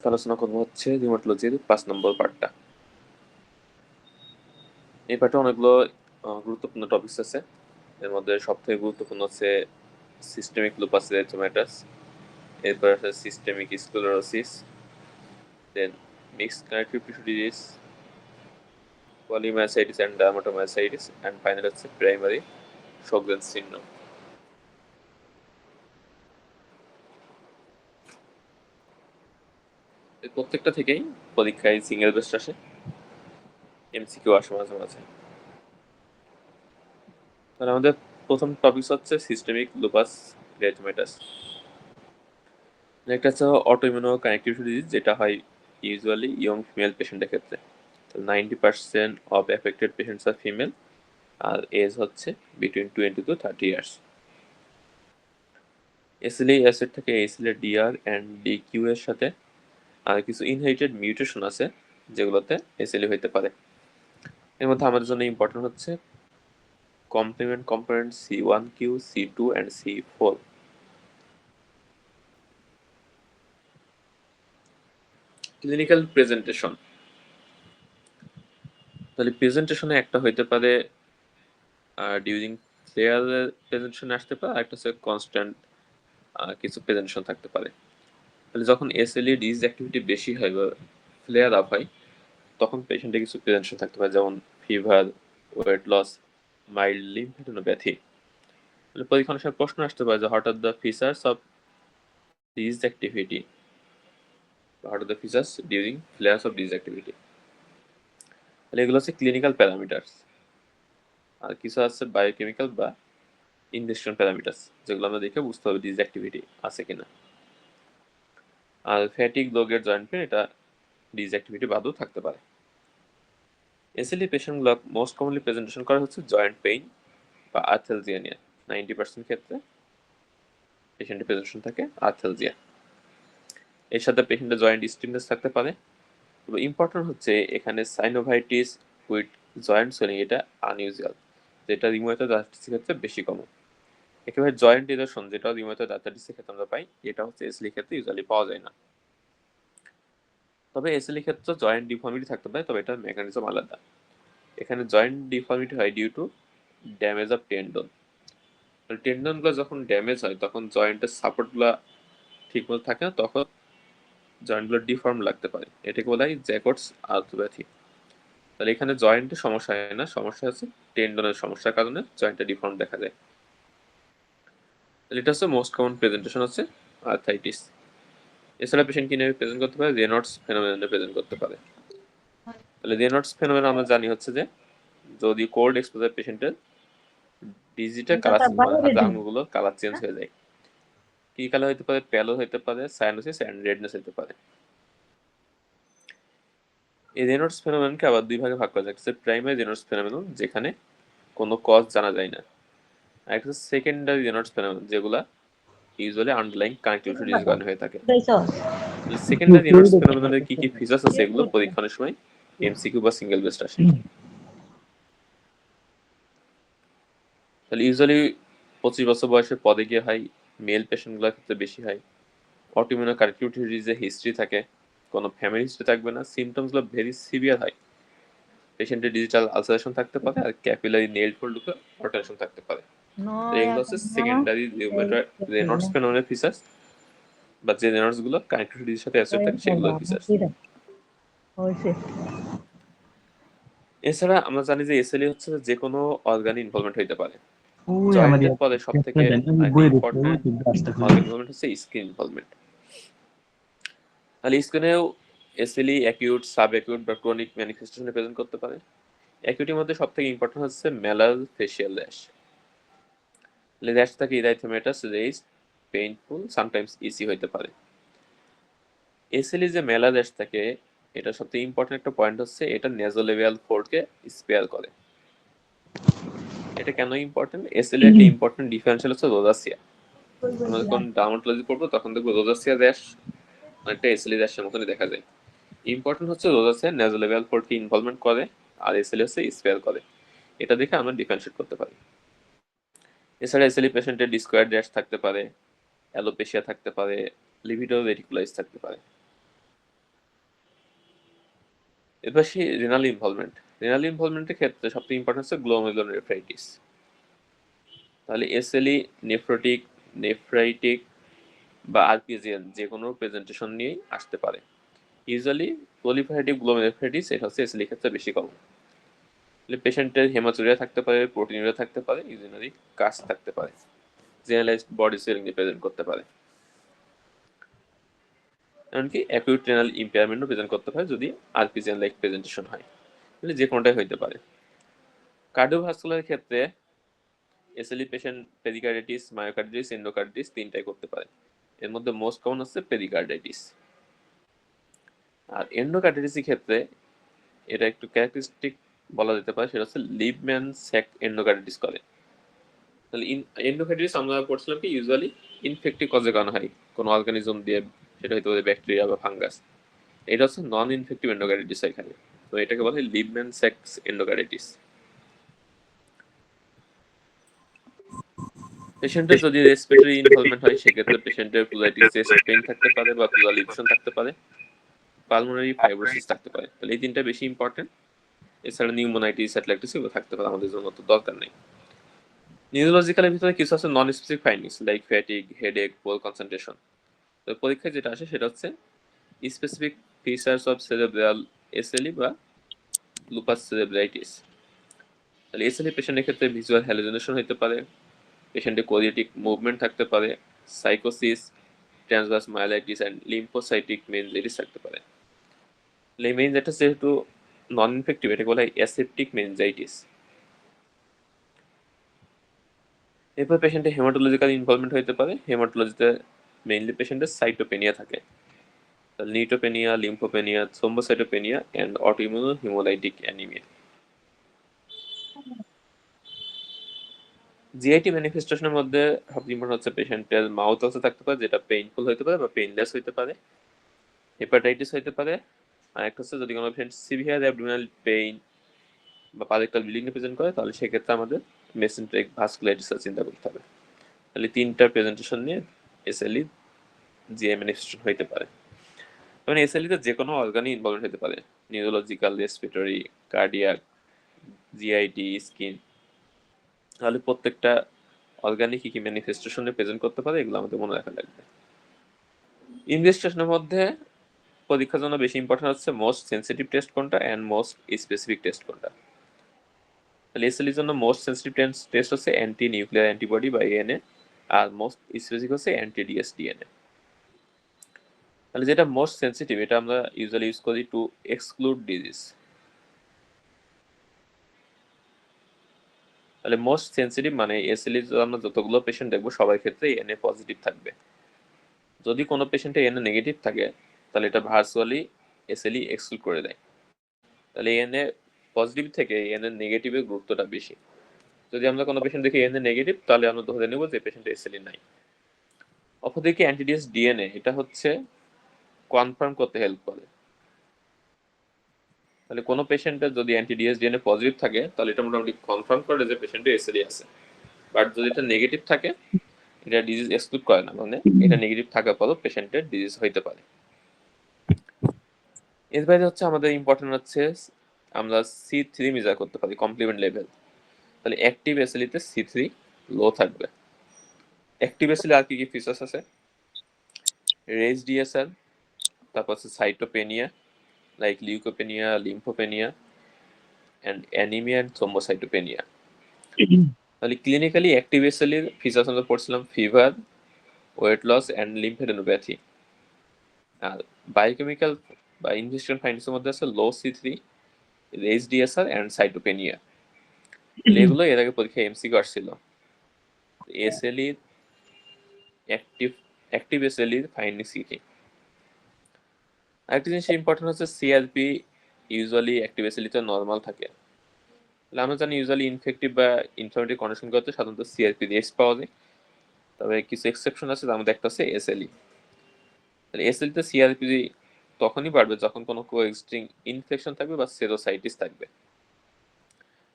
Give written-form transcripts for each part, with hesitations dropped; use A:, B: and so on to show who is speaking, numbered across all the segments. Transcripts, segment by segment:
A: আলোচনা করবো হচ্ছে রিউমাটোলজির 5 নম্বর পার্টটা। এই পার্টে অনেকগুলো গুরুত্বপূর্ণ টপিকস আছে। এর মধ্যে সবথেকে গুরুত্বপূর্ণ হচ্ছে সিস্টেমিক লুপাস এরিথেমাটাস, এরপর আছে systemic sclerosis, then mixed connective tissue disease, polymyositis and dermatomyositis, and final হচ্ছে প্রাইমারি শোগরেনস সিনড্রোম। এই প্রত্যেকটা থেকেই পরীক্ষায় সিঙ্গেল বেস্ট আসে, এমসিকিউ আসে মাঝে মাঝে। তাহলে আমাদের প্রথম টপিক হচ্ছে সিস্টেমিক লুপাস এরিথেমাটাস। একটা হচ্ছে অটোইমিউনো কানেক্টিভ ডিজিজ, যেটা হয় ইউজুয়ালি ইয়ং ফিমেল পেশেন্টের ক্ষেত্রে। 90% of affected patients are female, আর এজ হচ্ছে বিটুইন 20 to 30 ইয়ার্স। এসএলই অ্যাসিড থেকে এসএলএ ডিআর অ্যান্ড ডিকিউ এর সাথে আর কিছু ইনহেরিটেড মিউটেশন আছে যেগুলোতে এসএলই হইতে পারে। এর মধ্যে আমাদের জন্য ইম্পর্টেন্ট হচ্ছে complement component C1Q, C2 and C4। Clinical presentation, তাহলে প্রেজেন্টেশনে একটা হইতে পারে ডিউরিং ফ্লেয়ার প্রেজেন্টেশন আসতে পারে, আর একটা হচ্ছে কনস্ট্যান্ট কিছু প্রেজেন্টেশন থাকতে পারে। তাহলে যখন এসএলই ডিজিজ অ্যাক্টিভিটি বেশি হয় বা ফ্লেয়ার আপ হয়, তখন পেশেন্টে কিছু প্রেজেন্টেশন থাকতে পারে, যেমন fever, weight loss, mild lymphadenopathy. তাহলে পরীক্ষার সময় প্রশ্ন আসতে পারে যে what are the features of disease activity, what are the features during flares of disease activity. তাহলে এগুলো হচ্ছে ক্লিনিক্যাল প্যারামিটার্স। আর কিছু আছে বায়োকেমিক্যাল বা ইনভেস্টিগেশন প্যারামিটার্স, যেগুলো আমরা দেখে বুঝতে হবে ডিজিজ অ্যাক্টিভিটি আছে কিনা। আর ফ্যাটিক, লোগের জয়েন্ট পেন, এটা ডিজিজ অ্যাক্টিভিটি বাদেও থাকতে পারে। এসএলই পেশেন্টগুলো মোস্ট কমনলি প্রেজেন্টেশন করা হচ্ছে জয়েন্ট পেইন বা আর্থ্যালজিয়া নিয়ে। 90% ক্ষেত্রে পেশেন্টের প্রেজেন্টেশন থাকে আর্থ্যালজিয়া। এর সাথে পেশেন্টের জয়েন্ট স্টিফনেস থাকতে পারে। তবে ইম্পর্টেন্ট হচ্ছে এখানে সাইনোভাইটিস উইথ জয়েন্ট সোয়েলিং, এটা আনইউজুয়াল, যেটা রিউমাটয়েড আর্থ্রাইটিসের ক্ষেত্রে বেশি কমন। একেবারে জয়েন্ট ইরোশন, যেটা রিউমাটয়েড আর্থ্রাইটিসের ক্ষেত্রে আমরা পাই, এটা হচ্ছে এসএলই ক্ষেত্রে ইউজুয়ালি পাওয়া যায় না। তবে এসএলই ক্ষেত্রে জয়েন্ট ডিফর্মিটি থাকতে পারে, তবে এটার মেকানিজম আলাদা। এখানে জয়েন্ট ডিফর্মিটি হয় due to damage of tendon. টেন্ডনগুলো যখন ড্যামেজ হয়, তখন জয়েন্টের সাপোর্টগুলো ঠিকমতো থাকে না, তখন জয়েন্টগুলো ডিফর্ম লাগতে পারে। এটাকে বলা হয় জ্যাকটস আর্থ্রোপ্যাথি। তাহলে এখানে জয়েন্টের সমস্যা হয় না, সমস্যা হচ্ছে টেন্ডনের সমস্যার কারণে জয়েন্টে ডিফর্ম দেখা যায়। তাহলে এটা হচ্ছে মোস্ট কমন প্রেজেন্টেশন হচ্ছে আর্থ্রাইটিস। এছাড়া পেশেন্ট কিভাবে প্রেজেন্ট করতে পারে, রেনল্ডস ফেনোমেননে প্রেজেন্ট করতে পারে। তাহলে রেনল্ডস ফেনোমেন আমরা জানি হচ্ছে যে যদি কোল্ড এক্সপোজার পেশেন্টের ডিজিটাল কালার, মানে হাতের আঙুলগুলো কালার চেঞ্জ হয়ে যায়। কি কালার হতে পারে? প্যালো হতে পারে, সায়ানোসিস অ্যান্ড রেডনেস হতে পারে। এই রেনল্ডস ফেনোমেনকে আবার দুই ভাগে ভাগ করা যায়। একটা প্রাইমারি রেনল্ডস ফেনোমেনন, যেখানে কোনো কজ জানা যায় না, আর একটা সেকেন্ডারি রেনল্ডস ফেনোমেনন, যেগুলা ইউজুয়ালি আন্ডারলাইং কানেক্টিভ ডিজিজ কারণে হয়ে থাকে। সেকেন্ডারি রেনল্ডস ফেনোমেননের কি কি ফিচার্স আছে, এগুলো পরীক্ষা অনেক সময় এমসিকিউ বা সিঙ্গেল বেস্ট আসে। তাহলে ইউজুয়ালি 25 বছর বয়সের পদে গিয়ে হয়, মেল পেশেন্টগুলোর ক্ষেত্রে বেশি হয়। অটোইমিউন কানেক্টিভ ডিজিজের হিস্ট্রি থাকে, কোনো ফ্যামিলি হিস্ট্রি থাকবে না, সিমটমসগুলো ভেরি সিভিয়ার হয়। পেশেন্টের ডিজিটাল আলসারেশন থাকতে পারে, আর ক্যাপিলারি নেইল ফোল্ডে অল্টারেশন থাকতে পারে। এগুলো হচ্ছে সেকেন্ডারি রেনল্ডস ফেনোমেনের ফিচার্স, বা যে রেনল্ডস গুলো কানেক্টিভ ডিজিজের সাথে অ্যাসোসিয়েট থাকে সেগুলোর ফিচার্স। এছাড়া আমরা জানি যে এসএলই হচ্ছে যে কোনো অর্গানে ইনভলভমেন্ট হইতে পারে। জয়েন্টের পরে সব থেকে আরেকটা ইম্পর্টেন্ট অর্গান ইনভলভমেন্ট হচ্ছে স্কিন ইনভলভমেন্ট। তাহলে স্কিনেও এসএলই অ্যাকিউট, সাব অ্যাকিউট বা ক্রনিক ম্যানিফেস্টেশনে প্রেজেন্ট করতে পারে। অ্যাকিউটির মধ্যে সব থেকে ইম্পর্টেন্ট হচ্ছে মেলাল ফেশিয়াল র্যাশ। র্যাশ থাকে ইরাইথেমাটাস, রেইজড, পেইনফুল, সামটাইমস ইসি হইতে পারে। এসএলই যে মেলাল র্যাশ থাকে, এটা সবথেকে ইম্পর্টেন্ট একটা পয়েন্ট হচ্ছে এটা নেজোলেভিয়াল ফোর্ডকে স্পেয়ার করে। এটা কেন ইম্পর্টেন্ট? এসএলই একটা ইম্পর্টেন্ট ডিফারেন্সিয়াল হচ্ছে রোজাসিয়া। আমরা যখন ডার্মাটোলজি পড়বো তখন দেখবো রোজাসিয়া র্যাশ অনেকটা এসএলই র্যাশের মতনই দেখা যায়। ইম্পর্টেন্ট হচ্ছে রোজাসিয়া নেজোলেভিয়াল ফোর্ডকে ইনভলভমেন্ট করে, আর এসএলই হচ্ছে স্পেয়ার করে। এটা দেখে আমরা ডিফারেন্সিয়েট করতে পারি। এছাড়া এসএলই পেশেন্টের ডিসকোয়ার্ড র্যাশ থাকতে পারে, অ্যালোপেশিয়া থাকতে পারে, লিভিডো রেটিকুলাইজ থাকতে পারে। এবার সেই রেনাল ইনভলভমেন্টের ক্ষেত্রে সবথেকে ইম্পর্টেন্ট হচ্ছে গ্লোমেরুলোনেফ্রাইটিস। তাহলে এসএলই নেফ্রাইটিক বা আরপিজিএন যে কোনো প্রেজেন্টেশন নিয়েই আসতে পারে। ইউজুয়ালি প্রলিফারেটিভ গ্লোমেরুলোনেফ্রাইটিস এটা হচ্ছে এসএলই ক্ষেত্রে বেশি কমন। পেশেন্টের হেমাচুরিয়া থাকতে পারে, প্রোটিনুরিয়া থাকতে পারে, ইউরিনারি কাশ থাকতে পারে, জেনারেলাইজড বডি সুয়েলিং নিয়ে প্রেজেন্ট করতে পারে, এমনকি অ্যাকিউট রেনাল ইম্পেয়ারমেন্টও প্রেজেন্ট করতে পারে যদি আরপিজিএন লাইক প্রেজেন্টেশন হয়। যে কোনোটাই হইতে পারে। কার্ডিওভাস্কুলার ক্ষেত্রে এসএলই পেশেন্ট পেরিকার্ডিটিস, মায়োকার্ডিটিস, এন্ডোকার্ডিটিস তিনটাই করতে পারে। এর মধ্যে মোস্ট কমন হচ্ছে পেরিকার্ডাইটিস। আর এন্ডোকার্ডিটিসের ক্ষেত্রে এটা একটু ক্যারেক্টারিস্টিক বলা যেতে পারে, সেটা হচ্ছে লিবম্যান স্যাক এন্ডোকার্ডিটিস করে। তাহলে এন্ডোকার্ডিটিস আমরা পড়ছিলাম কি ইউজুয়ালি ইনফেক্টিভ কজে কারণ হয় কোনো অর্গানিজম দিয়ে, সেটা হয়তো ব্যাকটেরিয়া বা ফাঙ্গাস। এটা হচ্ছে নন ইনফেক্টিভ এন্ডোকার্ডিটিস এখানে, তো এটাকে বলা হয় লিবম্যান স্যাক্স এন্ডোকার্ডিটিস। পেশেন্টের যদি রেসপিরেটরি ইনভলভমেন্ট হয় সেক্ষেত্রে পেশেন্টের প্লুরাইটিক চেস্ট পেইন থাকতে পারে বা প্লুরাল ইনফেকশন থাকতে পারে, পালমোনারি ফাইব্রোসিস থাকতে পারে। তাহলে এই তিনটা বেশি ইম্পর্টেন্ট। এছাড়া নিউমোনাইটিস, স্যাটেলাইটিস এগুলো থাকতে পারে, আমাদের জন্য তো দরকার নেই। নিউরোলজিক্যালের ভিতরে কিছু আছে non specific findings like fatigue, headache, poor concentration. তো পরীক্ষায় যেটা আসে সেটা হচ্ছে specific features of cerebral SLE বা লুপাস সেরেব্রাইটিস। তাহলে এসএলই পেশেন্টের ক্ষেত্রে ভিজুয়াল হ্যালুসিনেশন হতে পারে, পেশেন্টে কোরিয়েটিক মুভমেন্ট থাকতে পারে, সাইকোসিস, ট্রান্সভার্স মায়োলাইটিস অ্যান্ড লিম্ফোসাইটিক মেনিনজাইটিস থাকতে পারে। এই মেনিনজাইটিস যেহেতু নন ইনফেক্টিভ, এটাকে বলা হয় অ্যাসেপ্টিক মেনিনজাইটিস। এরপর পেশেন্টের হেমাটোলজিক্যাল ইনভলভমেন্ট হতে পারে। হেমাটোলজিতে মেইনলি পেশেন্টের সাইটোপেনিয়া থাকে, neutropenia, lymphopenia, thrombocytopenia and autoimmune haemolytic anaemia. GIT ম্যানিফেস্টেশনের মধ্যে সবচেয়ে ইম্পর্টেন্ট হচ্ছে পেশেন্টের মাউথ অলসো থাকতে পারে, যেটা পেইনফুল হতে পারে বা পেইনলেস হতে পারে, হেপাটাইটিস হতে পারে। আর একটা হচ্ছে যদি কোনো পেশেন্ট সিভিয়ার অ্যাবডোমিনাল পেইন বা পারেক্টাল ব্লিডিং প্রেজেন্ট করে, তাহলে সেক্ষেত্রে আমাদের মেসেন্টেরিক ভাস্কুলাইটিসের চিন্তা করতে হবে। তাহলে তিনটা প্রেজেন্টেশন নিয়ে এসএলই জিআই ম্যানিফেস্টেশন হইতে পারে। মানে এসএলই তে যে কোনো অর্গানই ইনভলভ হতে পারে, neurological, respiratory, cardiac, GIT, skin. তাহলে প্রত্যেকটা অর্গানিক কি কি ম্যানিফেস্টেশনে প্রেজেন্ট করতে পারে এগুলো আমাদের মনে রাখা লাগবে। ইনভেস্টিগেশনের মধ্যে পরীক্ষার জন্য বেশি ইম্পর্টেন্ট হচ্ছে মোস্ট সেন্সিটিভ টেস্ট কোনটা অ্যান্ড মোস্ট স্পেসিফিক টেস্ট কোনটা। তাহলে এসএলইর জন্য মোস্ট সেন্সিটিভ টেস্ট হচ্ছে অ্যান্টি নিউক্লিয়ার অ্যান্টিবডি বা এএনএ, আর মোস্ট স্পেসিফিক হচ্ছে অ্যান্টি ডিএস ডিএনএ। তাহলে যেটা মোস্ট সেন্সিটিভ এটা আমরা ইউজুয়ালি ইউজ করি টু এক্সক্লুড ডিজিজ। তাহলে মোস্ট সেন্সিটিভ মানে এসএলই আমরা যতগুলো পেশেন্ট দেখবো সবার ক্ষেত্রে এনএ পজিটিভ থাকবে। যদি কোনো পেশেন্টে এনএ নেগেটিভ থাকে তাহলে এটা ভার্চুয়ালি এসএলই এক্সক্লুড করে দেয়। তাহলে এনএ পজিটিভ থেকে এনএ নেগেটিভের গুরুত্বটা বেশি। যদি আমরা কোনো পেশেন্ট দেখি এনএ নেগেটিভ তাহলে আমরা ধরে নেব যে পেশেন্টে এসএলই নাই। অপরদিকে অ্যান্টিডিএস ডিএনএ এটা হচ্ছে কনফার্ম করতে হেল্প করে। তাহলে কোনো পেশেন্টের যদি অ্যান্টিডিএস ডিএনএ পজিটিভ থাকে তাহলে এটা মোটামুটি কনফার্ম করে যে পেশেন্টে এসএলই আছে। বাট যদি এটা নেগেটিভ থাকে এটা ডিজিজ এক্সক্লুড করে না, মানে এটা নেগেটিভ থাকার পরও পেশেন্টের ডিজিজ হইতে পারে। এর বাইরে হচ্ছে আমাদের ইম্পর্টেন্ট হচ্ছে আমরা C3 মেজার করতে পারি কমপ্লিমেন্ট লেভেল। তাহলে অ্যাক্টিভ এসএলইতে C3 লো থাকবে। অ্যাক্টিভ এসএলই আর কি কি ফিচার্স আছে, রেজ ডিএসএল, তারপর হচ্ছে cytopenia like leukopenia, lymphopenia and anaemia and thrombocytopenia. তাহলে ক্লিনিক্যালি অ্যাক্টিভ এসএলইর ফিচার্স আমরা পড়ছিলাম fever, weight loss and lymphadenopathy. আর বায়োকেমিক্যাল বা ইনভেস্টিগেশন ফাইন্ডিংসের মধ্যে আছে low C3, raised DSR and cytopenia. এগুলো এর আগে পরীক্ষায় এমসিকিউ আসছিল। এসএলই অ্যাক্টিভ এসএলই ফাইন্ডিংস কি কি। আরেকটা জিনিস ইম্পর্টেন্ট হচ্ছে সিআরপি ইউজুয়ালি অ্যাক্টিভ এসএলইতে নর্মাল থাকে। তাহলে আমরা জানি ইউজুয়ালি ইনফেক্টিভ বা ইনফ্লামেটরি কন্ডিশন করতে সাধারণত সিআরপি রেস পাওয়া যায়, তবে কিছু এক্সেপশন আছে, তার মধ্যে একটা হচ্ছে এসএলই। তাহলে এসএলইতে সিআরপি তখনই বাড়বে যখন কোনো কোএক্সিস্টিং ইনফেকশন থাকবে বা সেরোসাইটিস থাকবে,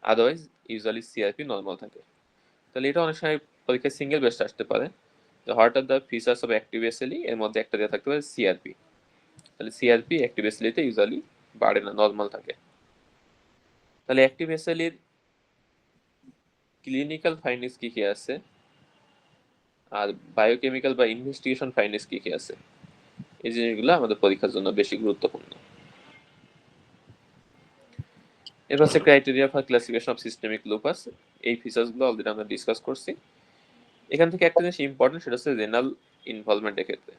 A: আদারওয়াইজ ইউজুয়ালি সিআরপি নর্মাল থাকে। তাহলে এটা অনেক সময় পরীক্ষায় সিঙ্গেল বেস্ট আসতে পারে, যে what are the features of active SLE, এর মধ্যে একটা দেওয়া থাকতে পারে সিআরপি। তাহলে সিআরপি অ্যাক্টিভ এসএলইতে ইউজুয়ালি বাড়ে না, নর্মাল থাকে। তাহলে অ্যাক্টিভ এসএলইর ক্লিনিক্যাল ফাইন্ডিংস কি কি আছে আর বায়োকেমিক্যাল বা ইনভেস্টিগেশন ফাইন্ডিংস কি কি আছে, এই জিনিসগুলো আমাদের পরীক্ষার জন্য বেশি গুরুত্বপূর্ণ। এরপর হচ্ছে criteria for classification of systemic lupus. এই ফিচার্সগুলো অলরেডি আমরা ডিসকাস করছি। এখান থেকে একটা জিনিস ইম্পর্টেন্ট, সেটা হচ্ছে রেনাল ইনভলভমেন্টের ক্ষেত্রে।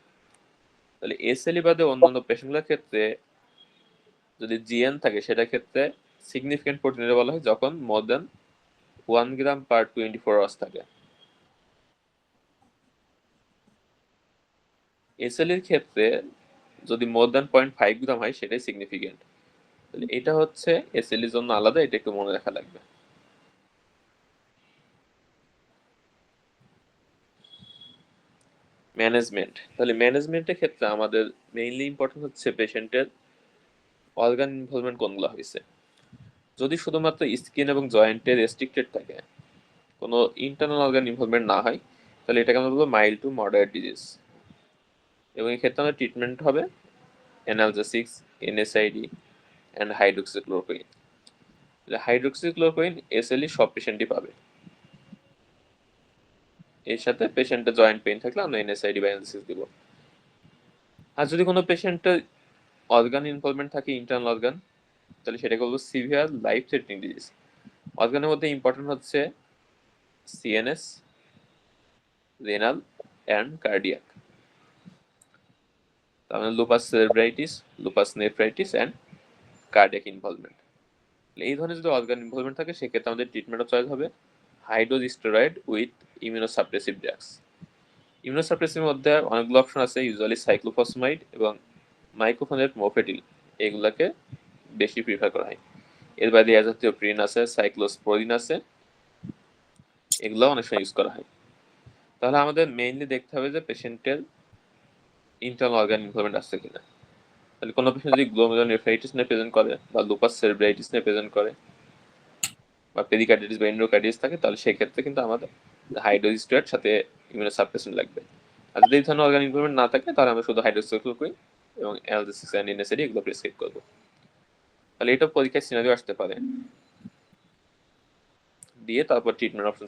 A: তাহলে এসএলই বাদে অন্যান্য পেশেন্টগুলোর ক্ষেত্রে যদি জিএন থাকে, সেটার ক্ষেত্রে সিগনিফিকেন্ট প্রোটিনের বলা হয় যখন মোর দেন 1 গ্রাম পার 24 আওয়ার্স থাকে। এসএলইর ক্ষেত্রে যদি মোর দেন 0.5 গ্রাম হয়, সেটাই সিগনিফিকেন্ট। তাহলে এটা হচ্ছে এসএলইর জন্য আলাদা, এটা একটু মনে রাখা লাগবে। ম্যানেজমেন্ট, তাহলে ম্যানেজমেন্টের ক্ষেত্রে আমাদের মেইনলি ইম্পর্টেন্ট হচ্ছে পেশেন্টের অর্গান ইনভলভমেন্ট কোনগুলো হয়েছে। যদি শুধুমাত্র স্কিন এবং জয়েন্টে রেস্ট্রিক্টেড থাকে, কোনো ইন্টারনাল অর্গান ইনভলভমেন্ট না হয়, তাহলে এটাকে আমরা বলবো মাইল্ড টু মডারেট ডিজিজ। এবং এই ক্ষেত্রে আমাদের ট্রিটমেন্ট হবে analgesics, NSAID and hydroxychloroquine. Hydroxychloroquine SLE সব পেশেন্টই পাবে। এর সাথে পেশেন্টের জয়েন্ট পেইন থাকলে আমরা এনএসআইডি বা অ্যানালজেসিক্স দিব। আর যদি কোনো পেশেন্টের অর্গান ইনভলভমেন্ট থাকে, ইন্টারনাল অর্গান, তাহলে সেটাকে বলবো সিভিয়ার লাইফ থ্রেটনিং ডিজিজ। অর্গানের মধ্যে ইম্পর্টেন্ট হচ্ছে সিএনএস, রেনাল অ্যান্ড কার্ডিয়াক। তার মানে lupus cerebritis, lupus nephritis and cardiac involvement. এই ধরনের যদি অর্গান ইনভলভমেন্ট থাকে, সেক্ষেত্রে আমাদের ট্রিটমেন্ট অফ চয়েস হবে high dose steroid with immunosuppressive drugs. ইমিউনোসাপ্রেসিভের মধ্যে অনেকগুলো অপশন আছে, ইউজুয়ালি সাইক্লোফসমাইড এবং মাইক্রোফোনেট মোফেটিল, এগুলাকে বেশি প্রিফার করা হয়। এর বাইরে অ্যাজাথিওপ্রিন আছে, সাইক্লোস্পোরিন আছে, এগুলো অনেক সময় ইউজ করা হয়। তাহলে আমাদের মেইনলি দেখতে হবে যে পেশেন্টের ইন্টারনাল অর্গান ইনভলভমেন্ট আছে কিনা। তাহলে কোনো পেশেন্ট যদি গ্লোমেরুলোনেফ্রাইটিস নিয়ে প্রেজেন্ট করে, বা লুপাস সেরেব্রাইটিস নিয়ে প্রেজেন্ট করে, বা পেরিকার্ডিটিস বা এন্ডোকার্ডিটিস থাকে, তাহলে সেক্ষেত্রে কিন্তু আমাদের হাই ডোজ স্টেরয়েড সাথে ইমিউনোসাপ্রেসেন্ট লাগবে। আর যদি এই ধরনের অর্গান ইনভলভমেন্ট না থাকে, তাহলে আমরা শুধু হাইড্রোক্সিক্লোরোকুইন এবং অ্যানালজেসিক্স অ্যান্ড এনএসআইডি এগুলো প্রেসক্রাইব করবো। তাহলে এটা পরীক্ষায় সিনারিও আসতে পারে, দিয়ে তারপর ট্রিটমেন্ট অপশন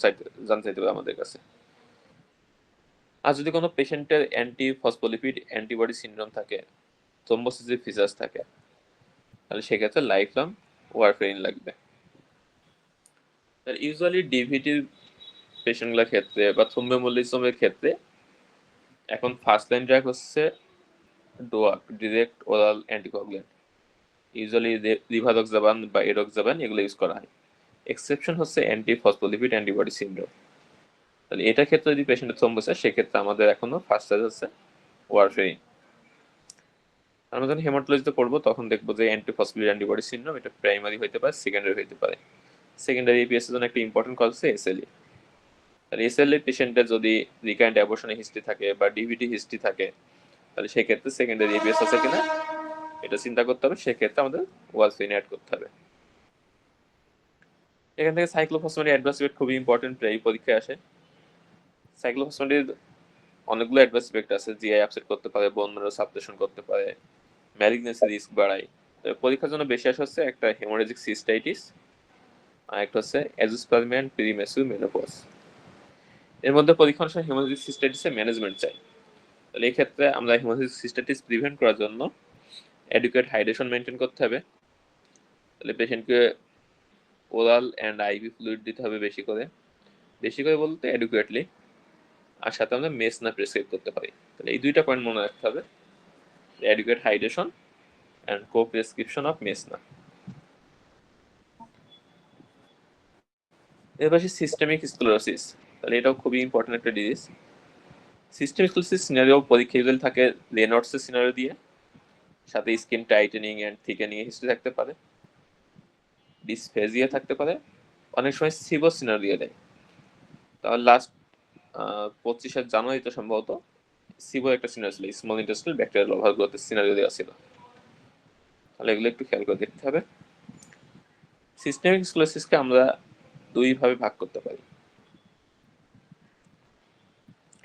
A: জানতে চাইতে হবে আমাদের কাছে। আর যদি কোনো পেশেন্টের অ্যান্টি ফসফোলিপিড অ্যান্টিবডি সিনড্রোম থাকে, থ্রম্বোসিসের ফিচার্স থাকে, তাহলে সেক্ষেত্রে লাইফ লং ওয়ারফেরিন লাগবে। ইউজুয়ালি ডিভিটির পেশেন্টগুলোর ক্ষেত্রে বা থ্রোম্বোএমবোলিজমের ক্ষেত্রে এখন ফার্স্ট লাইন ড্রাগ হচ্ছে DOAC, direct oral anticoagulant. Usually rivaroxaban বা এরক্সাবান এগুলো ইউজ করা হয়। এক্সেপশন হচ্ছে অ্যান্টি ফসফোলিপিড অ্যান্টিবডি সিনড্রোম। তাহলে এটার ক্ষেত্রে যদি পেশেন্টের থ্রম্বোস হয়, সেক্ষেত্রে আমাদের এখনো ফার্স্ট সাইজ হচ্ছে ওয়ারফেরিন। আমরা যখন হেমাটোলজিতে পড়বো, তখন দেখবো যে অ্যান্টিফসফোলিপিড অ্যান্টিবডি সিনড্রোম এটা প্রাইমারি হইতে পারে, সেকেন্ডারি হইতে পারে। সেকেন্ডারি এপিএস এর জন্য একটা ইম্পর্টেন্ট কজ হচ্ছে এসএলই। তাহলে এসএলই পেশেন্টের যদি রিকারেন্ট অ্যাবর্শনের হিস্ট্রি থাকে বা ডিভিটি হিস্ট্রি থাকে, তাহলে সেক্ষেত্রে সেকেন্ডারি এপিএস আছে কিনা এটা চিন্তা করতে হবে। সেক্ষেত্রে আমাদের ওয়ারফেরিন অ্যাড করতে হবে। এখান থেকে সাইক্লোফসফেট অ্যাডভান্স রেট খুবই ইম্পর্টেন্ট, এই পরীক্ষায় আসে। সাইক্লোফসফেটের অনেকগুলো অ্যাডভান্স ইফেক্ট আছে, জিআই আপসেট করতে পারে, বোন ম্যারো সাপ্রেশন করতে পারে, ম্যালিগনেন্সি রিস্ক বাড়ায়। পরীক্ষার জন্য বেশি আসে হচ্ছে একটা হেমোরেজিক সিস্টাইটিস, আর একটা হচ্ছে অ্যাজোস্পারমিয়া প্রিমেসিউ মেনোপজ। এর মধ্যে পরীক্ষার সময় হেমোরেজিক সিস্টাইটিসের ম্যানেজমেন্ট চাই। তাহলে এই ক্ষেত্রে আমরা হেমোরেজিক সিস্টাইটিস প্রিভেন্ট করার জন্য অ্যাডিকুয়েট হাইড্রেশন মেনটেন করতে হবে। তাহলে পেশেন্টকে ওরাল অ্যান্ড আইভি ফ্লুইড দিতে হবে বেশি করে, বেশি করে বলতে অ্যাডিকুয়েটলি। আর সাথে আমরা মেসনা প্রেসক্রাইব করতে পারি। তাহলে এই দুইটা পয়েন্ট মনে রাখতে হবে, adequate hydration and co prescription of mesna. এরপর সিস্টেমিক স্ক্লেরোসিস, তাহলে এটাও খুবই ইম্পর্টেন্ট একটা ডিজিজ। সিস্টেমিক স্ক্লেরোসিস সিনারিও পরীক্ষা ইউজুয়ালি থাকে রেনল্ডসের সিনারিও দিয়ে, সাথে স্কিন টাইটেনিং অ্যান্ড থিকেনিং এর হিস্ট্রি থাকতে পারে, ডিসফেজিয়া থাকতে পারে, অনেক সময় সিবো সিনারিও দিয়ে দেয়। তাহলে লাস্ট 25 জানুয়ারিতে সম্ভবত সিবো একটা সিনারিও ছিল, স্মল ইন্টেস্টাইনাল ব্যাকটেরিয়াল ওভার গ্রোথের সিনারিও দেওয়া ছিল। তাহলে এগুলো একটু খেয়াল করে দেখতে হবে। সিস্টেমিক স্ক্লেরোসিসকে আমরা দুই ভাবে ভাগ করতে পারি,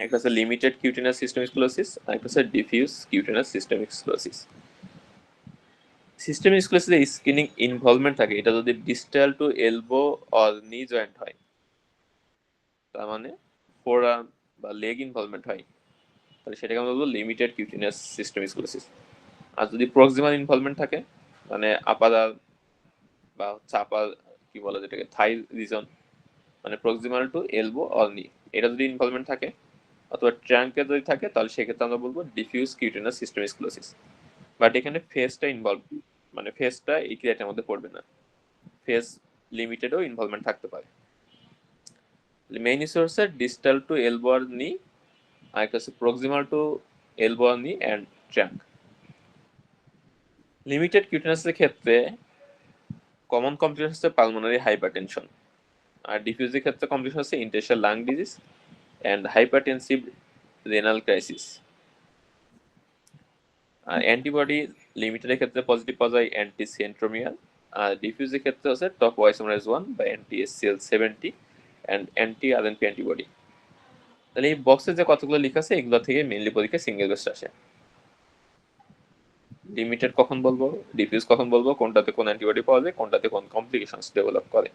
A: একটা হচ্ছে লিমিটেড কিউটেনাস সিস্টেমিক স্ক্লেরোসিস, আর একটা হচ্ছে diffuse cutaneous systemic sclerosis. System স্কুলেসিসে স্কিনিং ইনভলভমেন্ট থাকে, এটা যদি distal to elbow or knee joint হয়, তার মানে ফোরআর্ম বা লেগ ইনভলভমেন্ট হয়, তাহলে সেটাকে আমরা বলবো লিমিটেড কিউটিনিয়াস সিস্টেম স্কুলেসিস। আর যদি প্রক্সিমাল ইনভলভমেন্ট থাকে, মানে আপার বা হচ্ছে আপার কি বলে যেটাকে থাই রিজন, মানে প্রক্সিমাল টু এলবো অর নি, এটা যদি ইনভলভমেন্ট থাকে অথবা ট্রাঙ্কে যদি থাকে, তাহলে সেক্ষেত্রে আমরা বলবো ডিফিউজ কিউটিনাস সিস্টেম স্কুলোসিস। বাট এখানে ফেসটা ইনভলভ, মানে ফেসটা এই ক্রিয়াটার মধ্যে পড়বে না, ফেস লিমিটেডও ইনভলভমেন্ট থাকতে পারে। মেইন ইস্যু হচ্ছে ডিস্টাল টু এলবো আর নি, আর একটা হচ্ছে প্রক্সিমাল টু এলবো আর নি অ্যান্ড ট্রাঙ্ক। লিমিটেড কিউটিনাসের ক্ষেত্রে কমন কমপ্লিকেশন হচ্ছে পালমোনারি হাইপারটেনশন, আর ডিফিউজের ক্ষেত্রে কমপ্লিকেশন হচ্ছে interstitial lung disease and hypertensive renal crisis. আর অ্যান্টিবডি লিমিটেডের ক্ষেত্রে পজিটিভ পাওয়া যায় অ্যান্টি সেন্ট্রোমিয়াল, আর ডিফিউজের ক্ষেত্রে হচ্ছে টপ ওয়াইসোমারাইজ 1 বা anti SCL 70 and anti RNP antibody. তাহলে এই বক্সে যে কতগুলো লেখা আছে এগুলো থেকে মেইনলি পরীক্ষায় সিঙ্গেল বেস্ট আসে। লিমিটেড কখন বলবো, ডিফিউজ কখন বলবো, কোনটাতে কোন অ্যান্টিবডি পাওয়া যায়, কোনটাতে কোন কমপ্লিকেশনস ডেভেলপ করে।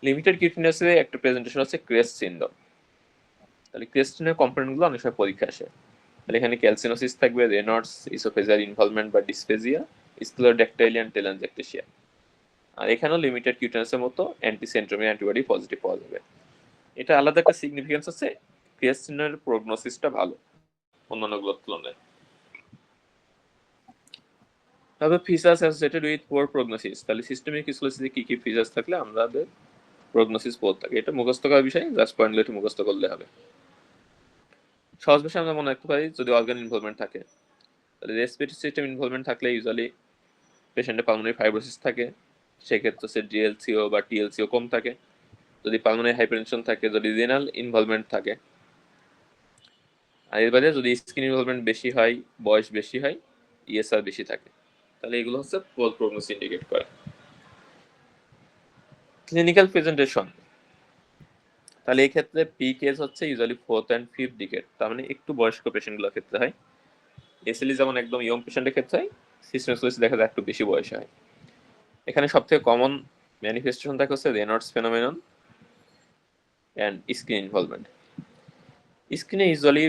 A: লিমিটেড কিউটিনিয়াসে একটা প্রেজেন্টেশন হচ্ছে ক্রেস্ট সিনড্রোম। তাহলে ক্রেস্টিনের কম্পোনেন্টগুলো অনেক সময় পরীক্ষা আসে। তাহলে এখানে ক্যালসিনোসিস থাকবে, রেনল্ডস ইসোফেজিয়াল ইনভলভমেন্ট বা ডিসফেজিয়া, স্ক্লেরোড্যাকটাইলিয়ান টেলানজ্যাকটেশিয়া। আর এখানেও লিমিটেড কিউটেনাসের মতো অ্যান্টিসেন্ট্রোমিয়া অ্যান্টিবডি পজিটিভ পাওয়া যাবে। এটা আলাদা একটা সিগনিফিকেন্স আছে, ক্রিয়াসিনের প্রগনোসিসটা ভালো অন্যান্যগুলোর তুলনায়। তবে features associated with poor prognosis, তাহলে সিস্টেমিক স্কুলোসিসে কি কি ফিচার্স থাকলে আমাদের প্রগনোসিস পোর থাকে, এটা মুখস্থ করার বিষয়, জাস্ট পয়েন্টগুলো একটু মুখস্থ করলে হবে। সহজ ভাষায় আমরা মনে রাখতে পারি, যদি অর্গান ইনভলভমেন্ট থাকে, তাহলে রেসপিরেটরি সিস্টেম ইনভলভমেন্ট থাকলে ইউজুয়ালি পেশেন্টের পালমোনারি ফাইব্রোসিস থাকে, সেক্ষেত্রে হচ্ছে ডিএলসিও বা টিএলসিও কম থাকে। যদি পালমোনারি হাইপারটেনশন থাকে, যদি রেনাল ইনভলভমেন্ট থাকে, আর এর বাইরে যদি স্কিন ইনভলভমেন্ট বেশি হয়, বয়স বেশি হয়, ইএসআর বেশি থাকে, তাহলে এগুলো হচ্ছে পোর প্রগনোসিস ইন্ডিকেট করে। ক্লিনিক্যাল প্রেজেন্টেশন, তাহলে এই ক্ষেত্রে পি কেস হচ্ছে usually 4th and 5th decade, তার মানে একটু বয়স্ক পেশেন্টগুলোর ক্ষেত্রে হয়। এসএলই যেমন একদম ইয়ং পেশেন্টের ক্ষেত্রে হয়, সিস্টেমাস দেখা যায় একটু বেশি বয়সে হয়। এখানে সবথেকে কমন ম্যানিফেস্টেশন থাকে হচ্ছে Reynolds phenomenon and skin involvement. স্কিনে ইউজুয়ালি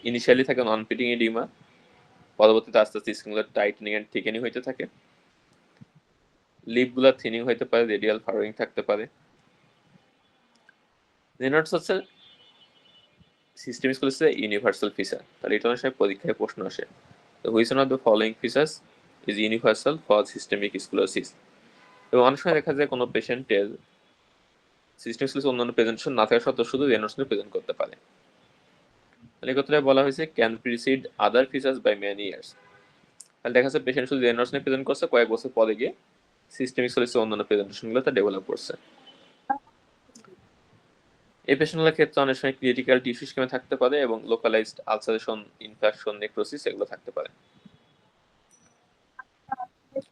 A: ইনিশিয়ালি থাকে নন পিটিং এডিমা, পরবর্তীতে আস্তে আস্তে স্কিনগুলো টাইটনিং অ্যান্ড থিকেনিং হইতে থাকে, লিপগুলো থিনিং হইতে পারে, রেডিয়াল ফারোয়িং থাকতে পারে। রেনল্ডস হচ্ছে সিস্টেম স্কুলের ইউনিভার্সাল ফিচার, তাহলে এটা অনেক সময় পরীক্ষায় প্রশ্ন আসে। তো which one of the following features is universal for systemic sclerosis. এবং অনেক সময় দেখা যায় কোনো পেশেন্টের সিস্টেম স্কুলের অন্যান্য প্রেজেন্টেশন না থাকা সত্ত্বেও শুধু রেনল্ডস নিয়ে প্রেজেন্ট করতে পারে। তাহলে এই কথাটা বলা হয়েছে can precede other features by many years. তাহলে দেখা যাচ্ছে পেশেন্ট শুধু রেনল্ডস নিয়ে প্রেজেন্ট করছে, কয়েক বছর পরে গিয়ে সিস্টেমিক স্কুলের অন্যান্য প্রেজেন্টেশনগুলো তা ডেভেলপ করছে। এই পেশেন্টগুলোর ক্ষেত্রে অনেক সময় ক্রিটিক্যাল টিস্যু স্কিমে থাকতে পারে এবং লোকালাইজড আলসারেশন, ইনফেকশন, নেক্রোসিস এগুলো থাকতে পারে।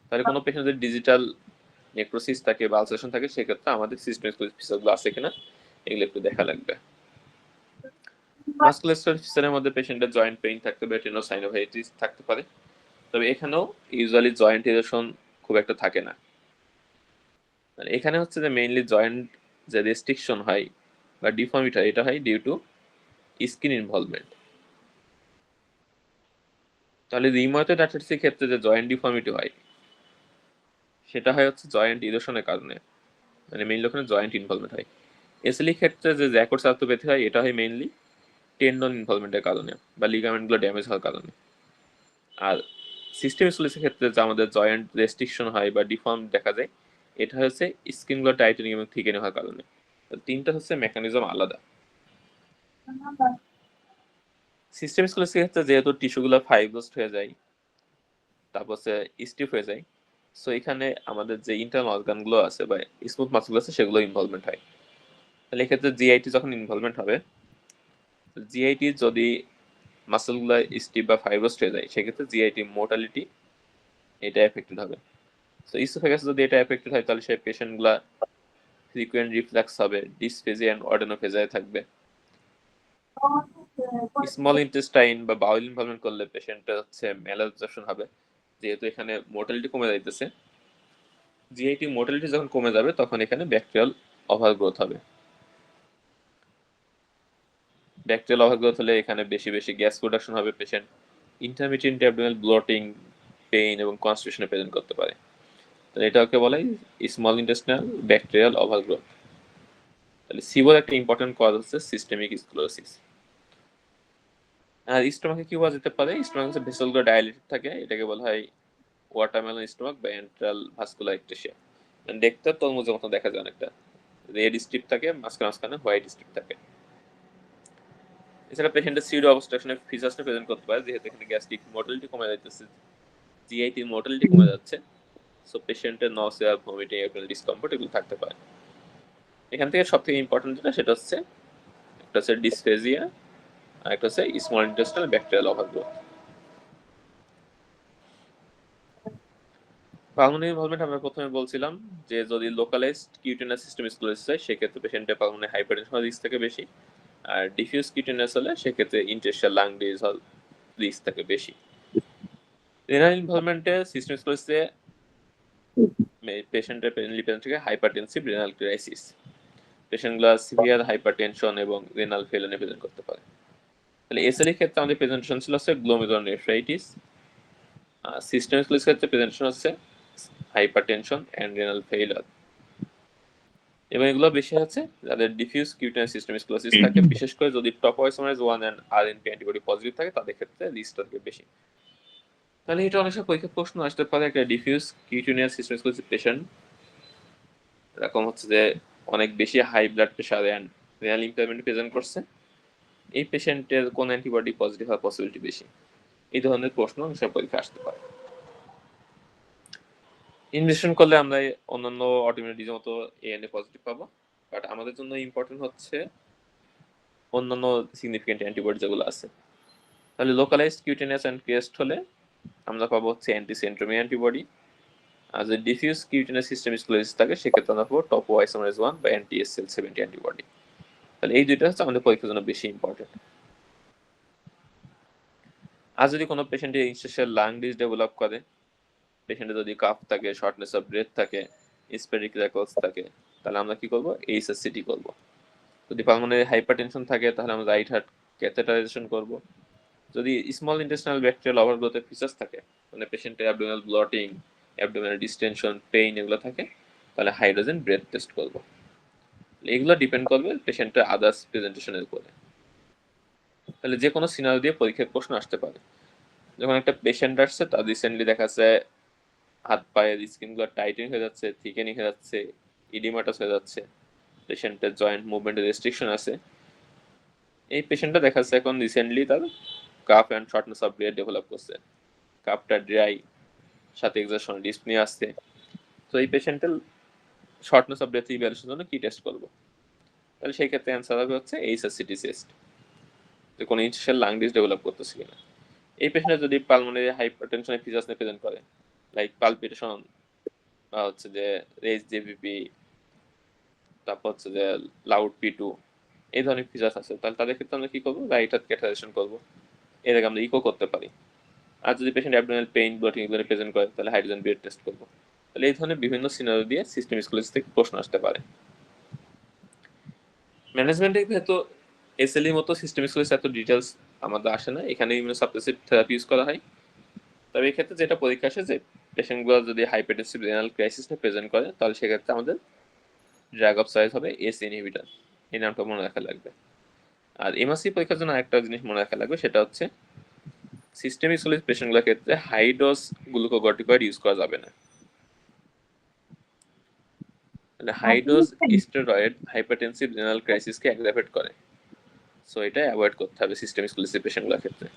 A: তাহলে কোনো পেশেন্ট যদি ডিজিটাল নেক্রোসিস থাকে বা আলসারেশন থাকে, সেক্ষেত্রে আমাদের সিস্টেমিক ফিচারগুলো আছে কিনা এগুলো একটু দেখা লাগবে। মাসকুলার ফিচারের মধ্যে পেশেন্টের জয়েন্ট পেইন থাকতে পারে, টেনোসাইনোভাইটিস থাকতে পারে, তবে এখানেও ইউজুয়ালি জয়েন্ট ইরেশন খুব একটা থাকে না। মানে এখানে হচ্ছে যে মেইনলি জয়েন্ট যে রেস্ট্রিকশন হয় বা ডিফর্মিটি হয়, এটা হয় ডিউ টু স্কিন ইনভলভমেন্ট। তাহলে রিউমাটয়েড আর্থ্রাইটিসের ক্ষেত্রে যে জয়েন্ট ডিফর্মিটি হয়, সেটা হয় হচ্ছে জয়েন্ট ইরেশনের কারণে, মানে মেইনলি ওখানে জয়েন্ট ইনভলভমেন্ট হয়। এসএলই ক্ষেত্রে যে জ্যাকোর্ড আর্থ্রোপ্যাথি হয়, এটা হয় মেইনলি টেন্ডন ইনভলভমেন্টের কারণে বা লিগামেন্টগুলো ড্যামেজ হওয়ার কারণে। আর সিস্টেম স্কুলের ক্ষেত্রে যে আমাদের জয়েন্ট রেস্ট্রিকশন হয় বা ডিফর্ম দেখা যায়, এটা হচ্ছে স্কিনগুলো টাইটেনিং এবং থিকেনিং হওয়ার কারণে। তিনটা হচ্ছে মেকানিজম আলাদা। সিস্টেম স্কুলের ক্ষেত্রে যেহেতু টিস্যুগুলো ফাইব্রোসড হয়ে যায়, তারপর হচ্ছে স্টিফ হয়ে যায়, সো এখানে আমাদের যে ইন্টারনাল অর্গানগুলো আছে বা স্মুথ মাসলগুলো আছে সেগুলো ইনভলভমেন্ট হয়। তাহলে এক্ষেত্রে জিআইটি যখন ইনভলভমেন্ট হবে, জিআইটি যদি মাসলগুলো স্টিফ বা ফাইব্রোসড হয়ে যায়, সেক্ষেত্রে জিআইটি মোর্টালিটি এটা এফেক্টেড হবে। তো ইসোফেগাসে যদি এটা এফেক্টেড হয়, তাহলে সেই পেশেন্টগুলা ফ্রিকুয়েন্ট রিফ্লাক্স হবে, ডিসফেজিয়া এন্ড অর্ডেনোফেজিয়া থাকবে। স্মল ইন্টেস্টাইন বা বাউল ইনভলভমেন্ট করলে পেশেন্টের হচ্ছে ম্যালঅ্যাবজর্পশন হবে, যেহেতু এখানে মোর্টালিটি কমে যাইতেছে, জিআইটি মোর্টালিটি যখন কমে যাবে তখন এখানে ব্যাকটেরিয়াল ওভারগ্রোথ হবে। ব্যাকটেরিয়াল ওভারগ্রোথ হলে এখানে বেশি বেশি গ্যাস প্রোডাকশন হবে, patient intermittent abdominal bloating, pain এবং কনস্টিপেশনে প্রেজেন্ট করতে পারে। তাহলে এটাকে বলে স্মল ইন্টেস্টিনাল ব্যাকটেরিয়াল ওভারগ্রোথ। তাহলে সিবোর একটা ইম্পর্টেন্ট কজ হচ্ছে সিস্টেমিক স্ক্লেরোসিস। আর স্টোমাকে কি হওয়া যেতে পারে, স্টোমাক হচ্ছে ভেসেলগুলো ডায়ালেটেড থাকে, এটাকে বলা হয় ওয়াটারমেলন স্টোমাক বা এন্ট্রাল ভাস্কুলার একটেশিয়া। দেখতে তরমুজের মতো দেখা যায়, অনেকটা রেড স্ট্রিপ থাকে, মাঝখানে মাঝখানে হোয়াইট স্ট্রিপ থাকে। এছাড়া পেশেন্টের সিউডো অবস্ট্রাকশনের ফিচার্সটা প্রেজেন্ট করতে পারে, যেহেতু এখানে গ্যাস্ট্রিক মোর্টালিটি কমে যাইতেছে, জিআইটির মোর্টালিটি কমে যাচ্ছে, সো পেশেন্টের নসিয়া, ভমিটিং, অ্যাবডোমিনাল ডিসকমফোর্ট এগুলো থাকতে পারে। এখান থেকে সবথেকে ইম্পর্টেন্ট যেটা, সেটা হচ্ছে একটা হচ্ছে ডিসফেজিয়া, আর একটা হচ্ছে small intestinal bacterial overgrowth. Pulmonary involvement আমরা প্রথমে বলছিলাম যে যদি লোকালাইজড কিউটেনাস সিস্টেম স্ক্লেরোসিস হয় সেক্ষেত্রে পেশেন্টের পালমোনারি হাইপারটেনশন রিস্ক থাকে বেশি, আর ডিফিউজ কিউটেনাস হলে সেক্ষেত্রে ইন্টারস্টিশিয়াল লাং ডিজিজ হওয়ার রিস্ক থাকে বেশি। রেনাল ইনভলভমেন্টে সিস্টেম স্ক্লেরোসিসে পেশেন্টের প্রেজেন্ট থাকে হাইপারটেনসিভ রেনাল ক্রাইসিস। পেশেন্টগুলো সিভিয়ার হাইপারটেনশন এবং রেনাল ফেলিওর প্রেজেন্ট করতে পারে। তাহলে এসএলই ক্ষেত্রে আমাদের প্রেজেন্টেশন ছিল হচ্ছে গ্লোমেরুলোনেফ্রাইটিস, সিস্টেম স্ক্লেরোসিস ক্ষেত্রে প্রেজেন্টেশন হচ্ছে হাইপারটেনশন এন্ড রেনাল ফেইলিওর। এবং এগুলো বেশি আছে যাদের ডিফিউজ কিউটেনাস সিস্টেম স্ক্লেরোসিস থাকে, বিশেষ করে যদি টপোয়াইসোমারেজ 1 এন্ড আরএনপি অ্যান্টিবডি পজিটিভ থাকে, তাদের ক্ষেত্রে রিস্কটা থাকে বেশি। তাহলে এটা অনেক সময় পরীক্ষার প্রশ্ন আসতে পারে, একটা diffuse cutaneous system sclerosis patient এরকম হচ্ছে যে অনেক বেশি high blood pressure and renal impairment present করছে, এই পেশেন্টের কোন অ্যান্টিবডি পজিটিভ হওয়ার পসিবিলিটি বেশি? এই ধরনের প্রশ্ন অনেক সময় পরীক্ষা আসতে পারে। ইনভেস্টিগেশন করলে আমরা অন্যান্য অটোইমিউন ডিজিজের মতো এএনএ পজিটিভ পাবো, বাট আমাদের জন্য ইম্পর্টেন্ট হচ্ছে অন্যান্য সিগনিফিকেন্ট অ্যান্টিবডি যেগুলো আছে। তাহলে লোকালাইজড কিউটেনিয়াস অ্যান্ড ক্রেস্ট হলে আমরা পাবো হচ্ছে অ্যান্টিসেন্ট্রোমি অ্যান্টিবডি, আর যদি ডিফিউজ কিউটেনিয়াস সিস্টেম স্ক্লেরোসিস থাকে সেক্ষেত্রে আমরা পাবো টপোয়াইসোমারেজ 1 বা অ্যান্টি-এসএল-70 অ্যান্টিবডি। তাহলে এই দুইটা হচ্ছে আমাদের পরীক্ষার জন্য বেশি ইম্পর্টেন্ট। আর যদি কোনো পেশেন্টের ইন্টারস্টিশিয়াল লাং ডিজিজ ডেভেলপ করে, পেশেন্টের যদি কাফ থাকে, শর্টনেস অফ ব্রেথ থাকে, স্পেরিকুলার থাকে, তাহলে আমরা কি করবো, এইচএসসিটি করবো। যদি পালমোনারি হাইপারটেনশন থাকে তাহলে আমরা রাইট হার্ট ক্যাথেটারাইজেশন করব। যদি স্মল ইন্টেস্টিনাল ব্যাকটেরিয়াল ওভারগ্রোথের ফিচার্স থাকে, মানে পেশেন্টের abdominal bloating, abdominal distension, pain এগুলো থাকে, তাহলে হাইড্রোজেন ব্রেথ টেস্ট করব। এগুলো ডিপেন্ড করবে পেশেন্টের আদার্স প্রেজেন্টেশনের উপরে। তাহলে যে কোনো সিনারিও দিয়ে পরীক্ষার প্রশ্ন আসতে পারে। যখন একটা পেশেন্ট আসছে, তার রিসেন্টলি দেখা যাচ্ছে হাত পায়ের স্কিনগুলো টাইটেন হয়ে যাচ্ছে, থিকেনিং হয়ে যাচ্ছে, ইডিমাটাস হয়ে যাচ্ছে, পেশেন্টের জয়েন্ট মুভমেন্টের রেস্ট্রিকশন আছে, এই পেশেন্টটা দেখা যাচ্ছে এখন রিসেন্টলি তার calf and shortness of breadth develop করছে, কাফটা ড্রাই, সাথে এক্সারশন ডিসপ্নে আসছে। তো এই পেশেন্টের শর্টনেস অফ ব্রেথ ইভ্যালুয়েশনের জন্য কি টেস্ট করবো? তাহলে সেই ক্ষেত্রে অ্যান্সার হবে হচ্ছে এইচএসসিটি টেস্ট, যে কোনো ইনিশিয়াল লাং ডিজ ডেভেলপ করতেছে কিনা। এই পেশেন্টের যদি পালমোনারি হাইপারটেনশনের ফিচার্স নিয়ে প্রেজেন্ট করে, লাইক পালপিটেশন বা হচ্ছে যে রেজ জেভিপি, তারপর হচ্ছে যে লাউড পি2, এই ধরনের ফিচার্স আছে, তাহলে তাদের ক্ষেত্রে আমরা কি করবো, রাইট হার্ট ক্যাথেটারাইজেশন করবো। এর আগে আমরা ইকো করতে পারি। আর যদি পেশেন্ট অ্যাবডোমিনাল পেইন, ব্লটিং এগুলো প্রেজেন্ট করে, তাহলে হাইড্রোজেন ব্রেথ টেস্ট করবো। তাহলে এই ধরনের বিভিন্ন সিনারিও দিয়ে সিস্টেম স্ক্লেরোসিস থেকে প্রশ্ন আসতে পারে। ম্যানেজমেন্টের ক্ষেত্রে এসএলই মতো সিস্টেম স্ক্লেরোসিস এত ডিটেলস আমাদের আসে না, এখানে ইমিউনোসাপ্রেসিভ থেরাপি ইউজ করা হয়। তবে এই ক্ষেত্রে যেটা পরীক্ষা আসে যে পেশেন্টগুলো যদি হাইপারটেনসিভ রেনাল ক্রাইসিসটা প্রেজেন্ট করে, তাহলে সেক্ষেত্রে আমাদের ড্রাগ অফ চয়েস হবে এস ইনহিবিটর, এই নামটা মনে রাখা লাগবে। আর এমআরসি পরীক্ষার জন্য একটা জিনিস মনে রাখা লাগবে, সেটা হচ্ছে সিস্টেমিক স্ক্লেরোসিস পেশেন্টগুলোর ক্ষেত্রে হাই ডোজ গ্লুকোকর্টিকয়েড ইউজ করা যাবে না। মানে high dose steroid hypertensive renal ক্রাইসিসকে অ্যাগ্রাভেট করে, সো এটা অ্যাভয়েড করতে হবে সিস্টেমিক স্ক্লেরোসিস পেশেন্টগুলোর ক্ষেত্রে।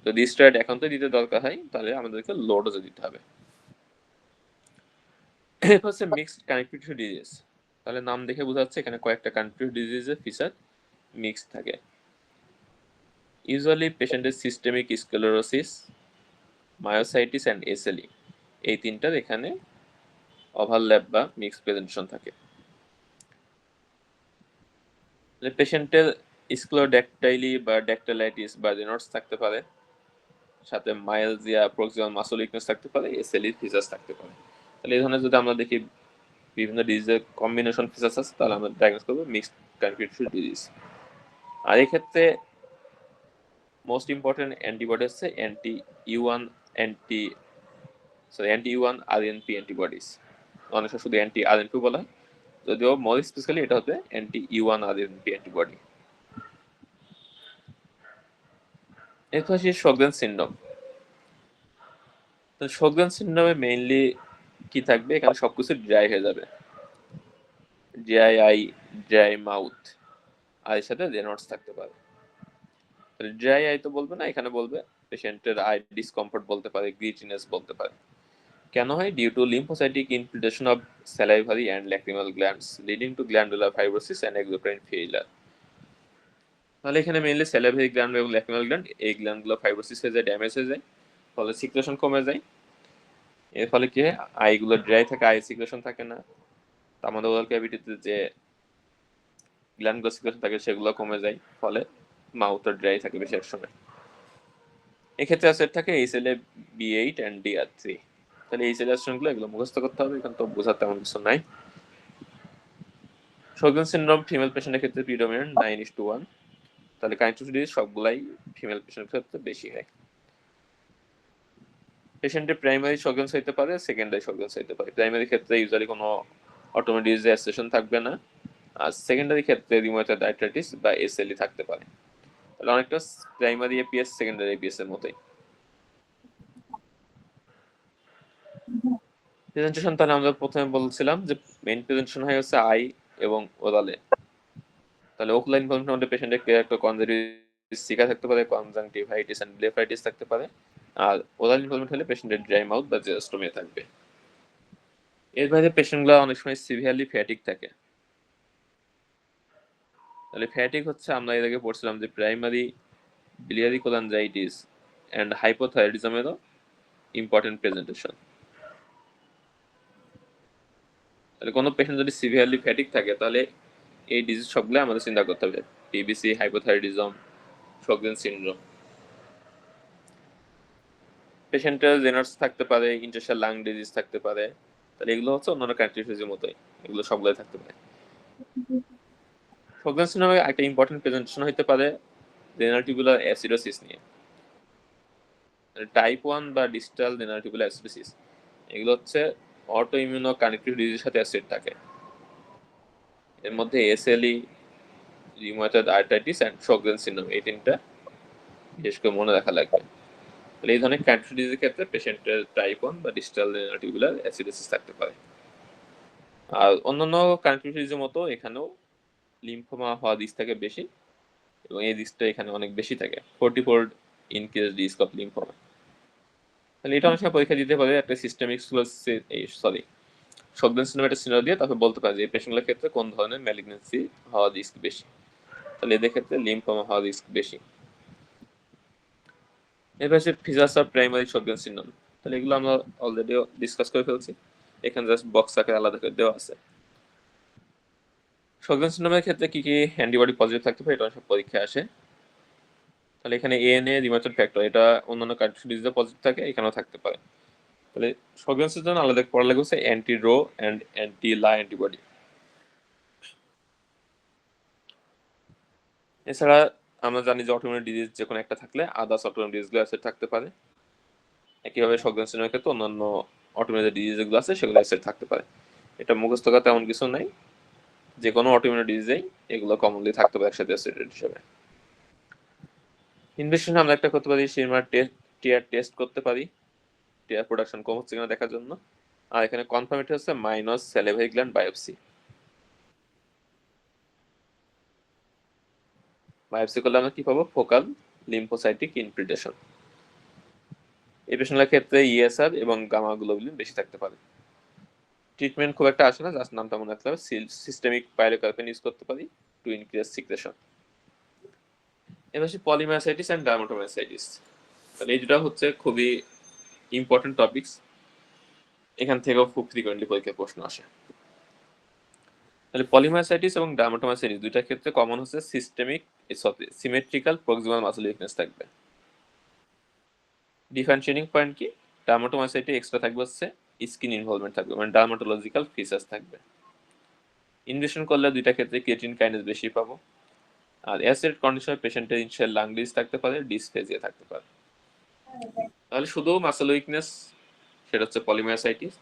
A: যদি স্টেরয়েড একান্তই দিতে দরকার হয়, তাহলে আমাদেরকে লো ডোজে দিতে হবে। এরপর হচ্ছে মিক্সড কানেক্টিভ ডিজিজ। তাহলে নাম দেখে বোঝা যাচ্ছে এখানে কয়েকটা কানেক্টিভ ডিজিজের ফিচার মিক্স থাকে। ইউজুয়ালি পেশেন্টের systemic sclerosis, myositis and SLE, এই তিনটার এখানে ওভারল্যাপ বা মিক্স প্রেজেন্টেশন থাকে। পেশেন্টের স্ক্লেরোড্যাকটাইলি বা ড্যাকটালাইটিস বা রেনল্ডস থাকতে পারে, সাথে মাইলজিয়া, প্রক্সিমাল মাসল উইকনেস থাকতে পারে, এসএলই ফিচার্স থাকতে পারে। তাহলে এই ধরনের যদি আমরা দেখি বিভিন্ন ডিজিজের কম্বিনেশন ফিচার্স আছে, তাহলে আমরা ডায়াগনোস করবো মিক্সড কনফিউশন ডিজিজ। আর এই ক্ষেত্রে মোস্ট ইম্পর্টেন্ট অ্যান্টিবডি হচ্ছে অ্যান্টি ইউ ওয়ান আরএনপি অ্যান্টিবডিজ। অনেক সময় শুধু অ্যান্টি আরএনপি বলা হয়, যদিও মোর স্পেশালি এটা হচ্ছে অ্যান্টি ইউ ওয়ান আরএনপি অ্যান্টিবডি। এরপর আসি শোগরেন সিনড্রোম। তো শোগরেন সিনড্রোমে মেইনলি কি থাকবে, এখানে সবকিছু ড্রাই হয়ে যাবে, ড্রাই আই, ড্রাই মাউথ, আর এর সাথে রেনল্ডস থাকতে পারে। তাহলে ড্রাই আই তো বলবে না, এখানে বলবে পেশেন্টের আই ডিসকমফর্ট বলতে পারে, গ্রিটিনেস বলতে পারে। কেন হয়? Due to lymphocytic infiltration of salivary and lacrimal glands leading to glandular fibrosis and exocrine failure। তাহলে এখানে মেইনলি salivary gland এবং lacrimal gland, এই গ্ল্যান্ডগুলো ফাইব্রোসিস হয়ে যায়, ড্যামেজ হয়ে যায়, ফলে সিক্রেশন কমে যায়। এর ফলে কি হয়? আইগুলো ড্রাই থাকে, আই সিক্রেশন থাকে না। আমাদের ওরাল ক্যাভিটিতে যে গ্ল্যান্ডগুলো সিক্রেশন থাকে সেগুলো কমে যায়, ফলে মাউথটা ড্রাই থাকে বেশিরভাগ সময়। এক্ষেত্রে অ্যাসেট থাকে HLA B8 and DR3। তাহলে এই সিলেকশনগুলো এগুলো মুখস্থ করতে হবে, এখানে তো বোঝার তেমন কিছু নাই। শোগরেন সিনড্রোম ফিমেল পেশেন্টের ক্ষেত্রে প্রিডমিনেন্ট 9:1। তাহলে কাইন্ড অফ ডিজিজ সবগুলাই ফিমেল পেশেন্টের ক্ষেত্রে বেশি হয়। পেশেন্টের প্রাইমারি শোগরেন্স হইতে পারে, সেকেন্ডারি শোগরেন্স হইতে পারে। প্রাইমারি ক্ষেত্রে ইউজুয়ালি কোনো অটোমেটিক ডিজিজ অ্যাসোসিয়েশন থাকবে না, আর সেকেন্ডারি ক্ষেত্রে রিউমাটয়েড আর্থ্রাইটিস বা এসএলই থাকতে পারে। তাহলে অনেকটা প্রাইমারি এপিএস সেকেন্ডারি এপিএস এর মতোই। প্রেজেন্টেশন তাহলে আমরা প্রথমে বলছিলাম যে মেইন প্রেজেন্টেশন হয় হচ্ছে আই এবং ওরালে। তাহলে ওকুলার ইনভলভমেন্টের মধ্যে পেশেন্টের একটা কনজাংটিভিটিস থাকতে পারে, কনজাংটিভাইটিস এন্ড ব্লেফাইটিস থাকতে পারে। আর ওরাল ইনভলভমেন্ট হলে পেশেন্টের ড্রাই মাউথ বা জেস্টোমিয়া থাকবে। এর বাইরে পেশেন্টগুলো অনেক সময় সিভিয়ারলি ফ্যাটিক থাকে। তাহলে ফ্যাটিক হচ্ছে, আমরা এর আগে পড়ছিলাম যে প্রাইমারি biliary cholangitis এন্ড হাইপোথাইরয়েডিজমেরও ইম্পর্টেন্ট প্রেজেন্টেশন। তাহলে কোনো পেশেন্ট যদি সিভিয়ারলি ফ্যাটিক থাকে, তাহলে এই ডিজিজ সবগুলো আমাদের চিন্তা করতে হবে, পিবিসি, হাইপোথাইরয়েডিজম, শোগরেন সিনড্রোম। পেশেন্টের জেনার্স থাকতে পারে, ইন্টারস্টাল লাং ডিজিজ থাকতে পারে। তাহলে এগুলো হচ্ছে অন্যান্য ক্যারেক্টারিস্টিক্সের মতোই, এগুলো সবগুলোই থাকতে পারে। শোগরেন সিনড্রোমে একটা ইম্পর্টেন্ট প্রেজেন্টেশন হতে পারে রেনাল টিউবুলার অ্যাসিডোসিস নিয়ে। টাইপ 1 বা ডিস্টাল রেনাল টিউবুলার অ্যাসিডোসিস, এগুলো হচ্ছে অটো ইমিউনো কানেক্টিভ ডিজিজের সাথে অ্যাসিড থাকে। এর মধ্যে SLE, rheumatoid arthritis and Sjogren syndrome, এই তিনটা বিশেষ করে মনে রাখা লাগবে। তাহলে এই ধরনের কানেক্টিভ ডিজিজের ক্ষেত্রে পেশেন্টের টাইপ 1 বা ডিস্টাল রেনাল টিউবুলার অ্যাসিডোসিস থাকতে পারে। আর অন্যান্য কানেক্টিভ ডিজিজের মতো এখানেও লিম্ফোমা হওয়ার রিস্ক থাকে বেশি, এবং এই রিস্কটা এখানে অনেক বেশি থাকে, 40-fold increase risk of lymphoma. তাহলে এটা অনেক সময় পরীক্ষা দিতে পারে একটা সিস্টেমিক শোগরেন সিনড্রোম একটা সিনারিও দিয়ে, তারপর বলতে পারে যে এই পেশেন্টগুলোর ক্ষেত্রে কোন ধরনের ম্যালিগনেন্সি হওয়ার রিস্ক বেশি। তাহলে এদের ক্ষেত্রে লিম্ফোমা হওয়ার রিস্ক বেশি। এবার হচ্ছে ফিচার্স অফ প্রাইমারি শোগরেন সিনড্রোম। তাহলে এগুলো আমরা অলরেডি ডিসকাস করে ফেলছি, এখানে জাস্ট বক্স আকারে আলাদা করে দেওয়া আছে। শোগরেন সিনড্রোমের ক্ষেত্রে কি কি অ্যান্টিবডি পজিটিভ থাকতে পারে, এটা সব পরীক্ষায় আসে। তাহলে এখানে এএনএ, রিউমাটয়েড ফ্যাক্টর, এটা অন্যান্য কান্ট্রি ডিজিজে পজিটিভ থাকে, এখানেও থাকতে পারে। তাহলে শোগরেন সিনড্রোম আলাদা পড়া লাগে হচ্ছে অ্যান্টি রো এন্ড অ্যান্টি লা অ্যান্টিবডি। এছাড়া আমরা জানি যে অটোইমিউন ডিজিজ যে কোনো একটা থাকলে আদার্স অটোইমিউন ডিজিজগুলো অ্যাসেট থাকতে পারে। একইভাবে শোগরেন সিনড্রোমের ক্ষেত্রে অন্যান্য অটোইমিউন ডিজিজ যেগুলো আছে সেগুলো অ্যাসেট থাকতে পারে। এটা মুখস্থ করা তেমন কিছু নাই, যে কোনো অটোইমিউন ডিজিজেই এগুলো কমনলি থাকতে পারে একসাথে অ্যাসোসিয়েটেড হিসেবে। ইনভেস্টিগেশন আমরা একটা করতে পারি, সিরমার টিআর টেস্ট করতে পারি, টিআর প্রোডাকশন কম হচ্ছে কিনা দেখার জন্য। আর এখানে কনফার্মেটরি হচ্ছে minus salivary gland biopsy. Biopsy করলে আমরা কি পাবো? Focal lymphocytic infiltration. এই পেশেন্টের ক্ষেত্রে ইএসআর এবং গামা গ্লোবুলিন বেশি থাকতে পারে। ট্রিটমেন্ট খুব একটা আসে না, জাস্ট নামটা মনে রাখতে হবে, সিস্টেমিক পাইলোকার্পেন ইউজ করতে পারি টু ইনক্রিজ সিক্রেশন। এবার হচ্ছে পলিমায়াসাইটিস এন্ড ডার্মাটোমায়াসাইটিস। তাহলে এই দুটো হচ্ছে খুবই ইম্পর্টেন্ট টপিকস, এখান থেকেও খুব ফ্রিকোয়েন্টলি পরীক্ষায় প্রশ্ন আসে। তাহলে পলিমায়াসাইটিস এবং ডার্মাটোমায়াসাইটিস দুইটার ক্ষেত্রে কমন হচ্ছে সিমেট্রিক্যাল প্রক্সিমাল মাসল উইকনেস থাকবে। ডিফারেন্সিয়েটিং পয়েন্ট কি, ডার্মাটোমাইসাইটে এক্সট্রা থাকবে হচ্ছে স্কিন ইনভলভমেন্ট থাকবে, মানে ডার্মাটোলজিক্যাল ফিচার্স থাকবে। ইনভেশন করলে দুইটা ক্ষেত্রে ক্রিয়েটিন কাইনেজ বেশি পাবো। আর অ্যাসিড কন্ডিশনে পেশেন্টের ইনিশিয়াল লাং ডিজিজ থাকতে পারে, ডিসফেজিয়া থাকতে পারে। তাহলে শুধু মাসল উইকনেস, সেটা হচ্ছে পলিমায়োসাইটিস।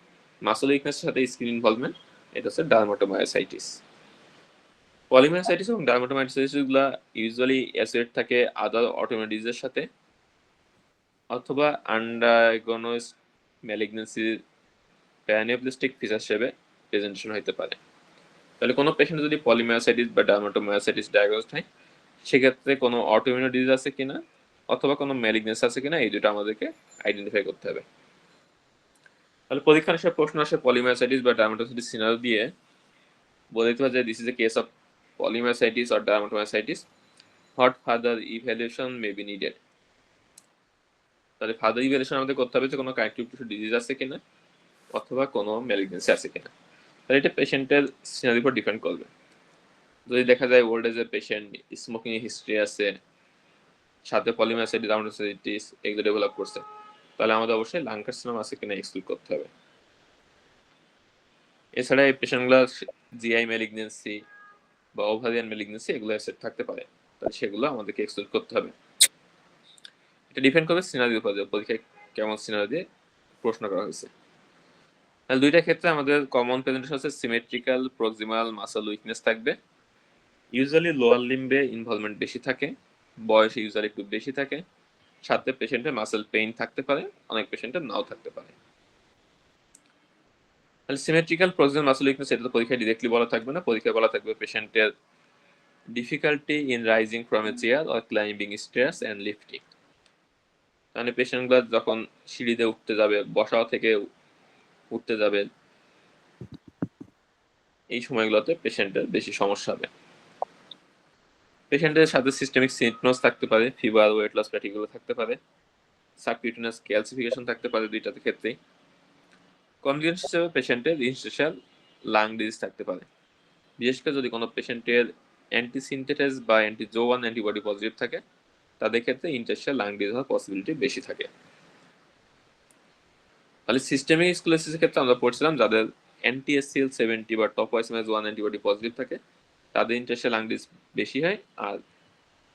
A: মাসল উইকনেসের সাথে স্কিন ইনভলভমেন্ট, এটা হচ্ছে ডার্মাটোমায়োসাইটিস। পলিমায়োসাইটিস এবং ডার্মাটোমায়োসাইটিস গুলা ইউজুয়ালি অ্যাসোসিয়েট থাকে আদার অটোইমিউন ডিজিজের সাথে, অথবা আনডায়াগনোজ ম্যালিগন্যান্সির প্যানিওপ্লাস্টিক ফিচার হিসেবে প্রেজেন্টেশন হতে পারে। তাহলে কোনো পেশেন্ট যদি পলিমায়োসাইটিস বা ডার্মাটোমায়োসাইটিস ডায়াগনোজ হয়, সেক্ষেত্রে কোনো অটোইমিউন ডিজিজ আছে কিনা অথবা কোনো ম্যালিগনেন্স আছে কিনা, এই দুটো আমাদেরকে আইডেন্টিফাই করতে হবে। তাহলে পরীক্ষার হিসেবে প্রশ্ন আসে পলিমায়োসাইটিস বা ডার্মাটোসাইটিস সিনারিও দিয়ে বলে দিতে হবে যে this is a case of polymyositis or dermatomyositis, what further evaluation may be needed। তাহলে ফার্দার ইভ্যালুয়েশন আমাদের করতে হবে যে কোনো কানেক্টিভ টিস্যু ডিজিজ আছে কিনা অথবা কোনো ম্যালিগনেন্সি আছে কিনা। তাহলে এটা পেশেন্টের সিনারির উপর ডিপেন্ড করবে। যদি দেখা যায় ওল্ড এজের পেশেন্ট, স্মোকিং হিস্ট্রি আছে, সাথে পলিমায়োসাইটিস ডার্মাটোসাইটিস এগুলো ডেভেলপ করছে, তাহলে আমাদের অবশ্যই লাং কার্সিনোমা আছে কিনা এক্সক্লুড করতে হবে। এছাড়া এই পেশেন্টগুলো জিআই ম্যালিগনেন্সি বা ওভারিয়ান ম্যালিগনেন্সি এগুলো অ্যাসেট থাকতে পারে, তাহলে সেগুলো আমাদেরকে এক্সক্লুড করতে হবে। এটা ডিপেন্ড করবে সিনারির উপর, পরীক্ষায় কেমন সিনারি দিয়ে প্রশ্ন করা হয়েছে। তাহলে দুইটা ক্ষেত্রে আমাদের কমন প্রেজেন্টেশন হচ্ছে সিমেট্রিক্যাল প্রক্সিমাল মাসল উইকনেস থাকবে, ইউজুয়ালি লোয়ার লিম্বে ইনভলভমেন্ট বেশি থাকে, বয়স ইউজুয়ালি একটু বেশি থাকে, সাথে পেশেন্টের মাসেল পেইন থাকতে পারে, অনেক পেশেন্টের নাও থাকতে পারে। তাহলে সিমেট্রিক্যাল প্রক্সিমাল মাসল উইকনেস এটা তো পরীক্ষায় ডিরেক্টলি বলা থাকবে না, পরীক্ষায় বলা থাকবে পেশেন্টের difficulty in rising from a chair or climbing stairs and lifting. মানে পেশেন্টগুলো যখন সিঁড়িতে উঠতে যাবে, বসা থেকে উঠতে যাবে, এই সময়গুলোতে পেশেন্টের বেশি সমস্যা হবে। পেশেন্টের সাথে সিস্টেমিক সিম্পটমস থাকতে পারে, ফিভার, ওয়েট লস, ফ্যাটিগুলো থাকতে পারে, সাবকিউটেনিয়াস ক্যালসিফিকেশন থাকতে পারে দুইটাতে ক্ষেত্রেই। কনভিনিয়েন্স হিসেবে পেশেন্টের ইনস্টিটিউশনাল লাং ডিজিজ থাকতে পারে, বিশেষ করে যদি কোনো পেশেন্টের অ্যান্টিসিনথেটাস বা অ্যান্টিজো1 অ্যান্টিবডি পজিটিভ থাকে, তাদের ক্ষেত্রে ইন্টারস্টিশাল লাং ডিজিজ হওয়ার পসিবিলিটি বেশি থাকে। তাহলে সিস্টেমিক স্ক্লেরোসিসের ক্ষেত্রে আমরা পড়ছিলাম যাদের NTSCL70 বা টপোয়াইসোমাস 1 অ্যান্টিবডি পজিটিভ থাকে, তাদের ইন্টারস্টিশাল লাং ডিজিজ বেশি হয়। আর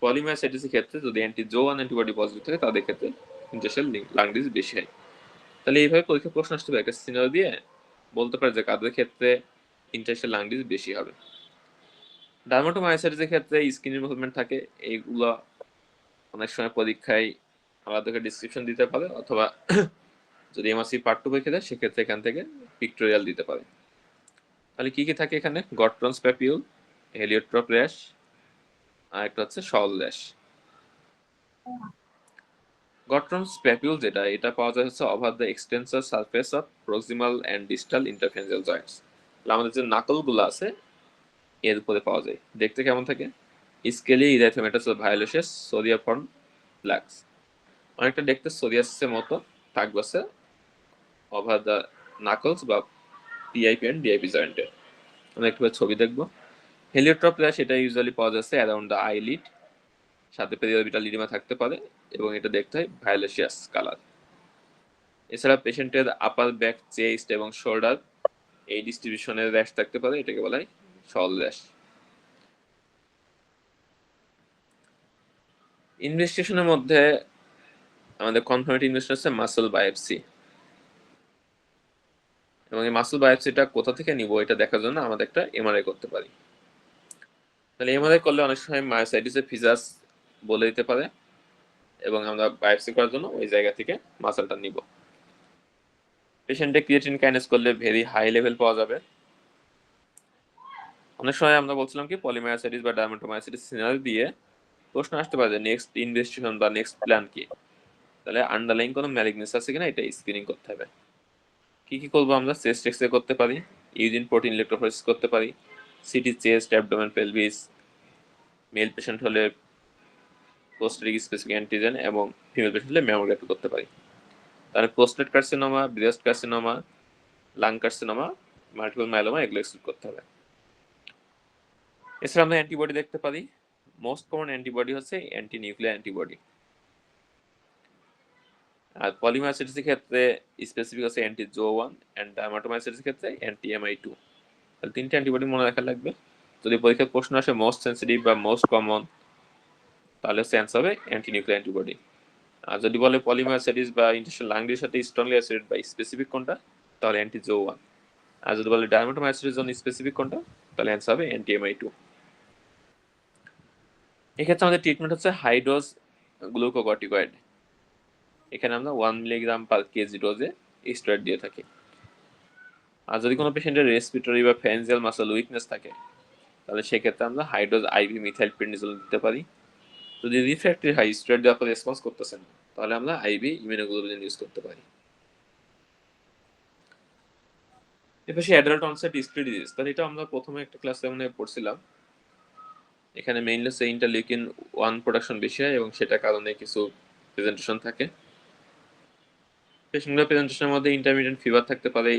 A: পলিমায়োসাইটিসের ক্ষেত্রে যদি অ্যান্টিজো1 অ্যান্টিবডি পজিটিভ থাকে, তাদের ক্ষেত্রে ইন্টারস্টিশাল লাং ডিজিজ বেশি হয়। তাহলে এইভাবে পরীক্ষা প্রশ্ন আসতে পারে, একটা সিনারিও দিয়ে বলতে পারে যে কাদের ক্ষেত্রে ইন্টারস্টিশাল লাং ডিজিজ বেশি হবে। ডার্মাটোমায়োসাইটিসের ক্ষেত্রে স্কিন ইনভলভমেন্ট থাকে, এইগুলো অনেক সময় পরীক্ষায় আলাদা করে ডিসক্রিপশন দিতে পারে, অথবা যদি এমআরসি পার্ট 2 পরীক্ষা দেয় সেক্ষেত্রে এখান থেকে পিক্টোরিয়াল দিতে পারে। তাহলে কি কি থাকে এখানে, গট্রন্স প্যাপিউল, হেলিওট্রপ র্যাশ, আর একটা হচ্ছে শল র্যাশ। গট্রন্স প্যাপিউল যেটা, এটা পাওয়া যায় হচ্ছে over the extensor surface of proximal and distal interphalangeal joints. আমাদের যে নাকলগুলো আছে এর উপরে পাওয়া যায়। দেখতে কেমন থাকে, স্কেলি ইরাইথোমেটাস ভায়োলেশাস সোরিয়াফর্ম ফ্ল্যাক্স, অনেকটা দেখতে সোরিয়াসের মতো থাকবে ওভার দ্য নাকলস বা পিআইপি এন্ড ডিআইপি জয়েন্টে। আমরা একটু ছবি দেখবো। হেলিওট্রপ র্যাশ এটা ইউজুয়ালি পাওয়া যাচ্ছে অ্যারাউন্ড দ্য আইলিড, সাথে পেরিঅরবিটাল ইডিমা থাকতে পারে, এবং এটা দেখতে হয় ভায়োলেশিয়াস কালার। এছাড়া পেশেন্টের আপার ব্যাক, চেস্ট এবং শোল্ডার এই ডিস্ট্রিবিউশনের র্যাশ থাকতে পারে, এটাকে বলা হয় শল র্যাশ। ইনভেস্টিগেশনের মধ্যে আমাদের কনফার্মেটিভ ইনভেস্টিগেশন হচ্ছে মাসল বায়োপসি, এবং এই মাসল বায়োপসিটা কোথা থেকে নিব এটা দেখার জন্য আমাদের একটা এমআরআই করতে পারি। তাহলে এমআরআই করলে অনেক সময় মায়োসাইটিসের ফিচার্স বলে দিতে পারে, এবং আমরা বায়োপসি করার জন্য ওই জায়গা থেকে মাসলটা নিব। পেশেন্টে ক্রিয়েটিন কাইনেজ করলে ভেরি হাই লেভেল পাওয়া যাবে। অনেক সময় আমরা বলছিলাম কি পলিমায়োসাইটিস বা ডার্মাটোমায়োসাইটিস সিনারি দিয়ে প্রশ্ন আসতে পারে নেক্সট ইনভেস্টিগেশন বা নেক্সট প্ল্যান কি। তাহলে আন্ডারলাইন কোনো ম্যালিগনেন্স আছে কিনা এটা স্ক্রিনিং করতে হবে। কি কি করবো আমরা, চেস্ট এক্সরে করতে পারি, ইউরিন প্রোটিন ইলেক্ট্রোফোরেসিস করতে পারি, city chest, abdomen, pelvis, male patient হলে প্রোস্টেটিক স্পেসিফিক অ্যান্টিজেন, এবং ফিমেল পেশেন্ট হলে ম্যামোগ্রাফি করতে পারি। তাহলে prostate carcinoma, breast carcinoma, lung carcinoma, multiple myeloma এগুলো এক্সক্লুড করতে হবে। এছাড়া আমরা অ্যান্টিবডি দেখতে পারি। মোস্ট কমন অ্যান্টিবডি হচ্ছে অ্যান্টি নিউক্লিয়ার অ্যান্টিবডি। আর পলিমায়োসাইটিসের ক্ষেত্রে স্পেসিফিক হচ্ছে অ্যান্টি জো ওয়ান অ্যান্ড ডার্মাটোমায়োসাইটিসের ক্ষেত্রে অ্যান্টি এমআই টু। তাহলে তিনটে অ্যান্টিবডি মনে রাখা লাগবে। যদি পরীক্ষার প্রশ্ন আসে মোস্ট সেন্সিটিভ বা মোস্ট কমন, তাহলে সেন্স হবে অ্যান্টি নিউক্লিয়ার অ্যান্টিবডি। আর যদি বলে পলিমায়োসাইটিস বা ইন্টেস্টাইনাল লাং ডিজিজের সাথে স্ট্রংলি অ্যাসোসিয়েটেড বা স্পেসিফিক কোনটা, তাহলে অ্যান্টি জো ওয়ান। আর যদি বলে ডার্মাটোমায়োসাইটিস জন্য স্পেসিফিক কোনটা, তাহলে অ্যান্সার হবে অ্যান্টি এমআই টু। এক্ষেত্রে আমাদের ট্রিটমেন্ট হচ্ছে হাই ডোজ গ্লুকোকর্টিকয়েড। এখানে আমরা 1 মিলিগ্রাম পার কেজি ডোজে স্টেরয়েড দিয়ে থাকি। আর যদি কোনো পেশেন্টের রেসপিরেটরি বা ফ্যারেঞ্জিয়াল মাসল উইকনেস থাকে, তাহলে সেক্ষেত্রে আমরা high dose IV methylprednisolone দিতে পারি। যদি রিফ্র্যাক্টরি হয়, স্টেরয়েড দেওয়ার পর রেসপন্স করতেছে না, তাহলে আমরা আইভি ইমিউনোগ্লোবুলিন ইউজ করতে পারি। এবার সে অ্যাডাল্ট অনসেট স্প্লিট ডিজিজ, তাহলে এটা আমরা প্রথমে একটা ক্লাসে মনে হয় পড়ছিলাম। এখানে মেইনলি হচ্ছে ইন্টারলিউকিন 1 প্রোডাকশন বেশি হয় এবং সেটার কারণে কিছু প্রেজেন্টেশন থাকে। পেশেন্টগুলোর প্রেজেন্টেশনের মধ্যে ইন্টারমিডিয়েট ফিভার থাকতে পারে,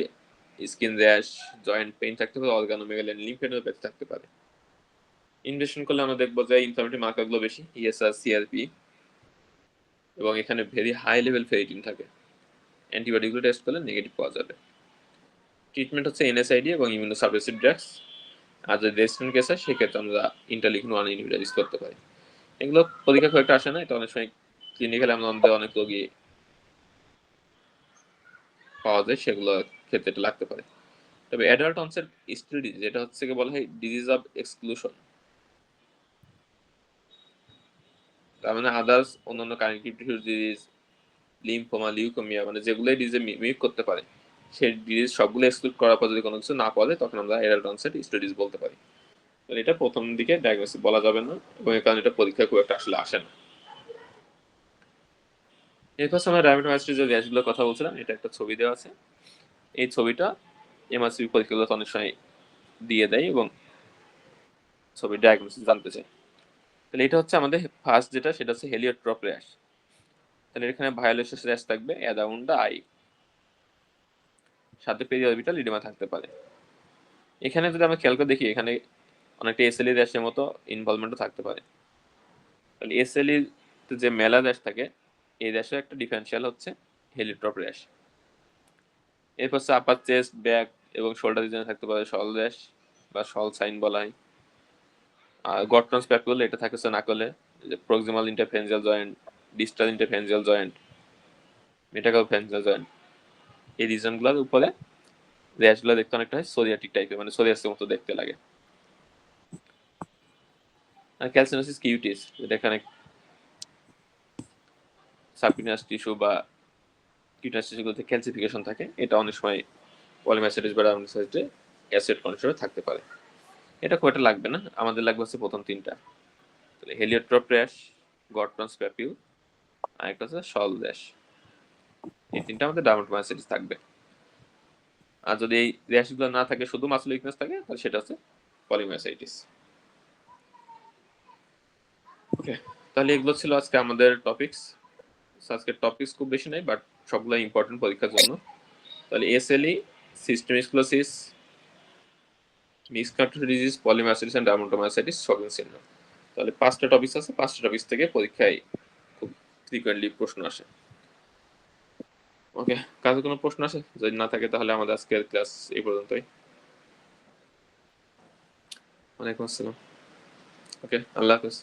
A: স্কিন র্যাশ, জয়েন্ট পেইন থাকতে পারে, অর্গানোমেগালি এন্ড লিম্ফেনোপ্যাথি থাকতে পারে। ইনভেস্টিগেশন করলে আমরা দেখবো যে ইনফ্লামেটরি মার্কারগুলো বেশি, ইএসআর, সিআরপি, এবং এখানে ভেরি হাই লেভেল ফেরিটিন থাকে। অ্যান্টিবডিগুলো টেস্ট করলে নেগেটিভ পাওয়া যাবে। ট্রিটমেন্ট হচ্ছে এনএসআইডি এবং ইমিউনোসাপ্রেসিভ ড্রাগস। আর যদি রেজিস্ট্যান্ট কেস হয়, সেক্ষেত্রে আমরা ইন্টারলিউকিন 1 ইনহিবিটর ইউজ করতে পারি। এগুলো পরীক্ষা খুব একটা আসে না, এটা অনেক সময় ক্লিনিক্যালে আমাদের অনেক রোগী পাওয়া যায়, সেগুলো ক্ষেত্রে এটা লাগতে পারে। তবে অ্যাডাল্ট অনসেট স্টিল ডিজিজ, যেটা হচ্ছে কি বলা হয় ডিজিজ অফ এক্সক্লুশন। তার মানে আদার্স অন্যান্য connective tissue disease, lymphoma, leukaemia, মানে যেগুলো ডিজিজে মিমিক করতে পারে, সেই ডিজিজ সবগুলো এক্সক্লুড করার পর যদি কোনো কিছু না পাওয়া যায়, তখন আমরা অ্যাডাল্ট অনসেট স্টিল ডিজিজ বলতে পারি। এটা প্রথম দিকে ডায়াগনোসিস বলা যাবে না, এবং এই কারণে এটা পরীক্ষা খুব একটা আসলে আসে না। এরপর আমরা ডায়াবেটোমাইসিস যে র্যাশগুলোর কথা বলছিলাম, এটা একটা ছবি দেওয়া আছে। এই ছবিটা এমআরসিপি পরীক্ষাগুলোতে অনেক সময় দিয়ে দেয় এবং ছবির ডায়াগনোসিস জানতে চায়। তাহলে এটা হচ্ছে আমাদের ফার্স্ট যেটা, সেটা হচ্ছে হেলিওট্রপ র্যাশ। তাহলে এখানে ভায়োলেশন র্যাশ থাকবে অ্যারাউন্ড দ্য আই, সাথে পেরিঅরবিটাল ইডিমা থাকতে পারে। এখানে যদি আমরা খেয়াল করে দেখি, এখানে অনেকটা এসএলই র্যাশের মতো ইনভলভমেন্টও থাকতে পারে। তাহলে এসএলই যে মেলা র্যাশ থাকে, এই র্যাশের একটা ডিফারেন্সিয়াল হচ্ছে হেলিওট্রপ র্যাশ। এরপর হচ্ছে আপার চেস্ট, ব্যাক এবং শোল্ডার রিজনে থাকতে পারে শল র্যাশ বা শল সাইন বলা হয়। আর গট্রন্স প্যাপিউল, এটা থাকে হচ্ছে নাকলে, যে proximal interphalangeal joint, distal interphalangeal joint, metacarpophalangeal joint, এই রিজনগুলোর উপরে র্যাশগুলো দেখতে অনেকটা হয় সোরিয়াটিক টাইপের, মানে সোরিয়াসের মতো দেখতে লাগে। আর ক্যালসিনোসিস কিউটিস, যেটা এখানে সাবকিউটাস টিস্যু বা কিউটাস টিস্যুগুলোতে ক্যালসিফিকেশন থাকে, এটা অনেক সময় পলিমাইসাইটিস বা ডায়াবেটিসে অ্যাসিড কন্ডিশনে থাকতে পারে। এটা খুব একটা লাগবে না, আমাদের লাগবে হচ্ছে প্রথম তিনটা। তাহলে হেলিওট্রপ র্যাশ, গট্রন্স প্যাপিউল, আর একটা হচ্ছে শল র্যাশ। এই তিনটা আমাদের ডার্মাটোমাইসাইটিস থাকবে। আর যদি এই র্যাশগুলো না থাকে, শুধু মাসল উইকনেস থাকে, তাহলে সেটা হচ্ছে পলিমাইসাইটিস। ওকে, তাহলে এগুলো ছিল আজকে আমাদের টপিকস। আজকের টপিকস খুব বেশি নাই, বাট সবগুলো ইম্পর্টেন্ট পরীক্ষার জন্য। তাহলে SLE, systemic sclerosis, mixed connective disease, polymyositis and dermatomyositis, Sjogren syndrome. তাহলে 5টা টপিকস আছে, 5টা টপিকস থেকে পরীক্ষায় খুব ফ্রিকোয়েন্টলি প্রশ্ন আসে। ওকে, কাছে কোনো প্রশ্ন আসে? যদি না থাকে, তাহলে আমাদের আজকের ক্লাস এই পর্যন্তই। ওয়ালাইকুম আসসালাম। ওকে, আল্লাহ হাফেজ।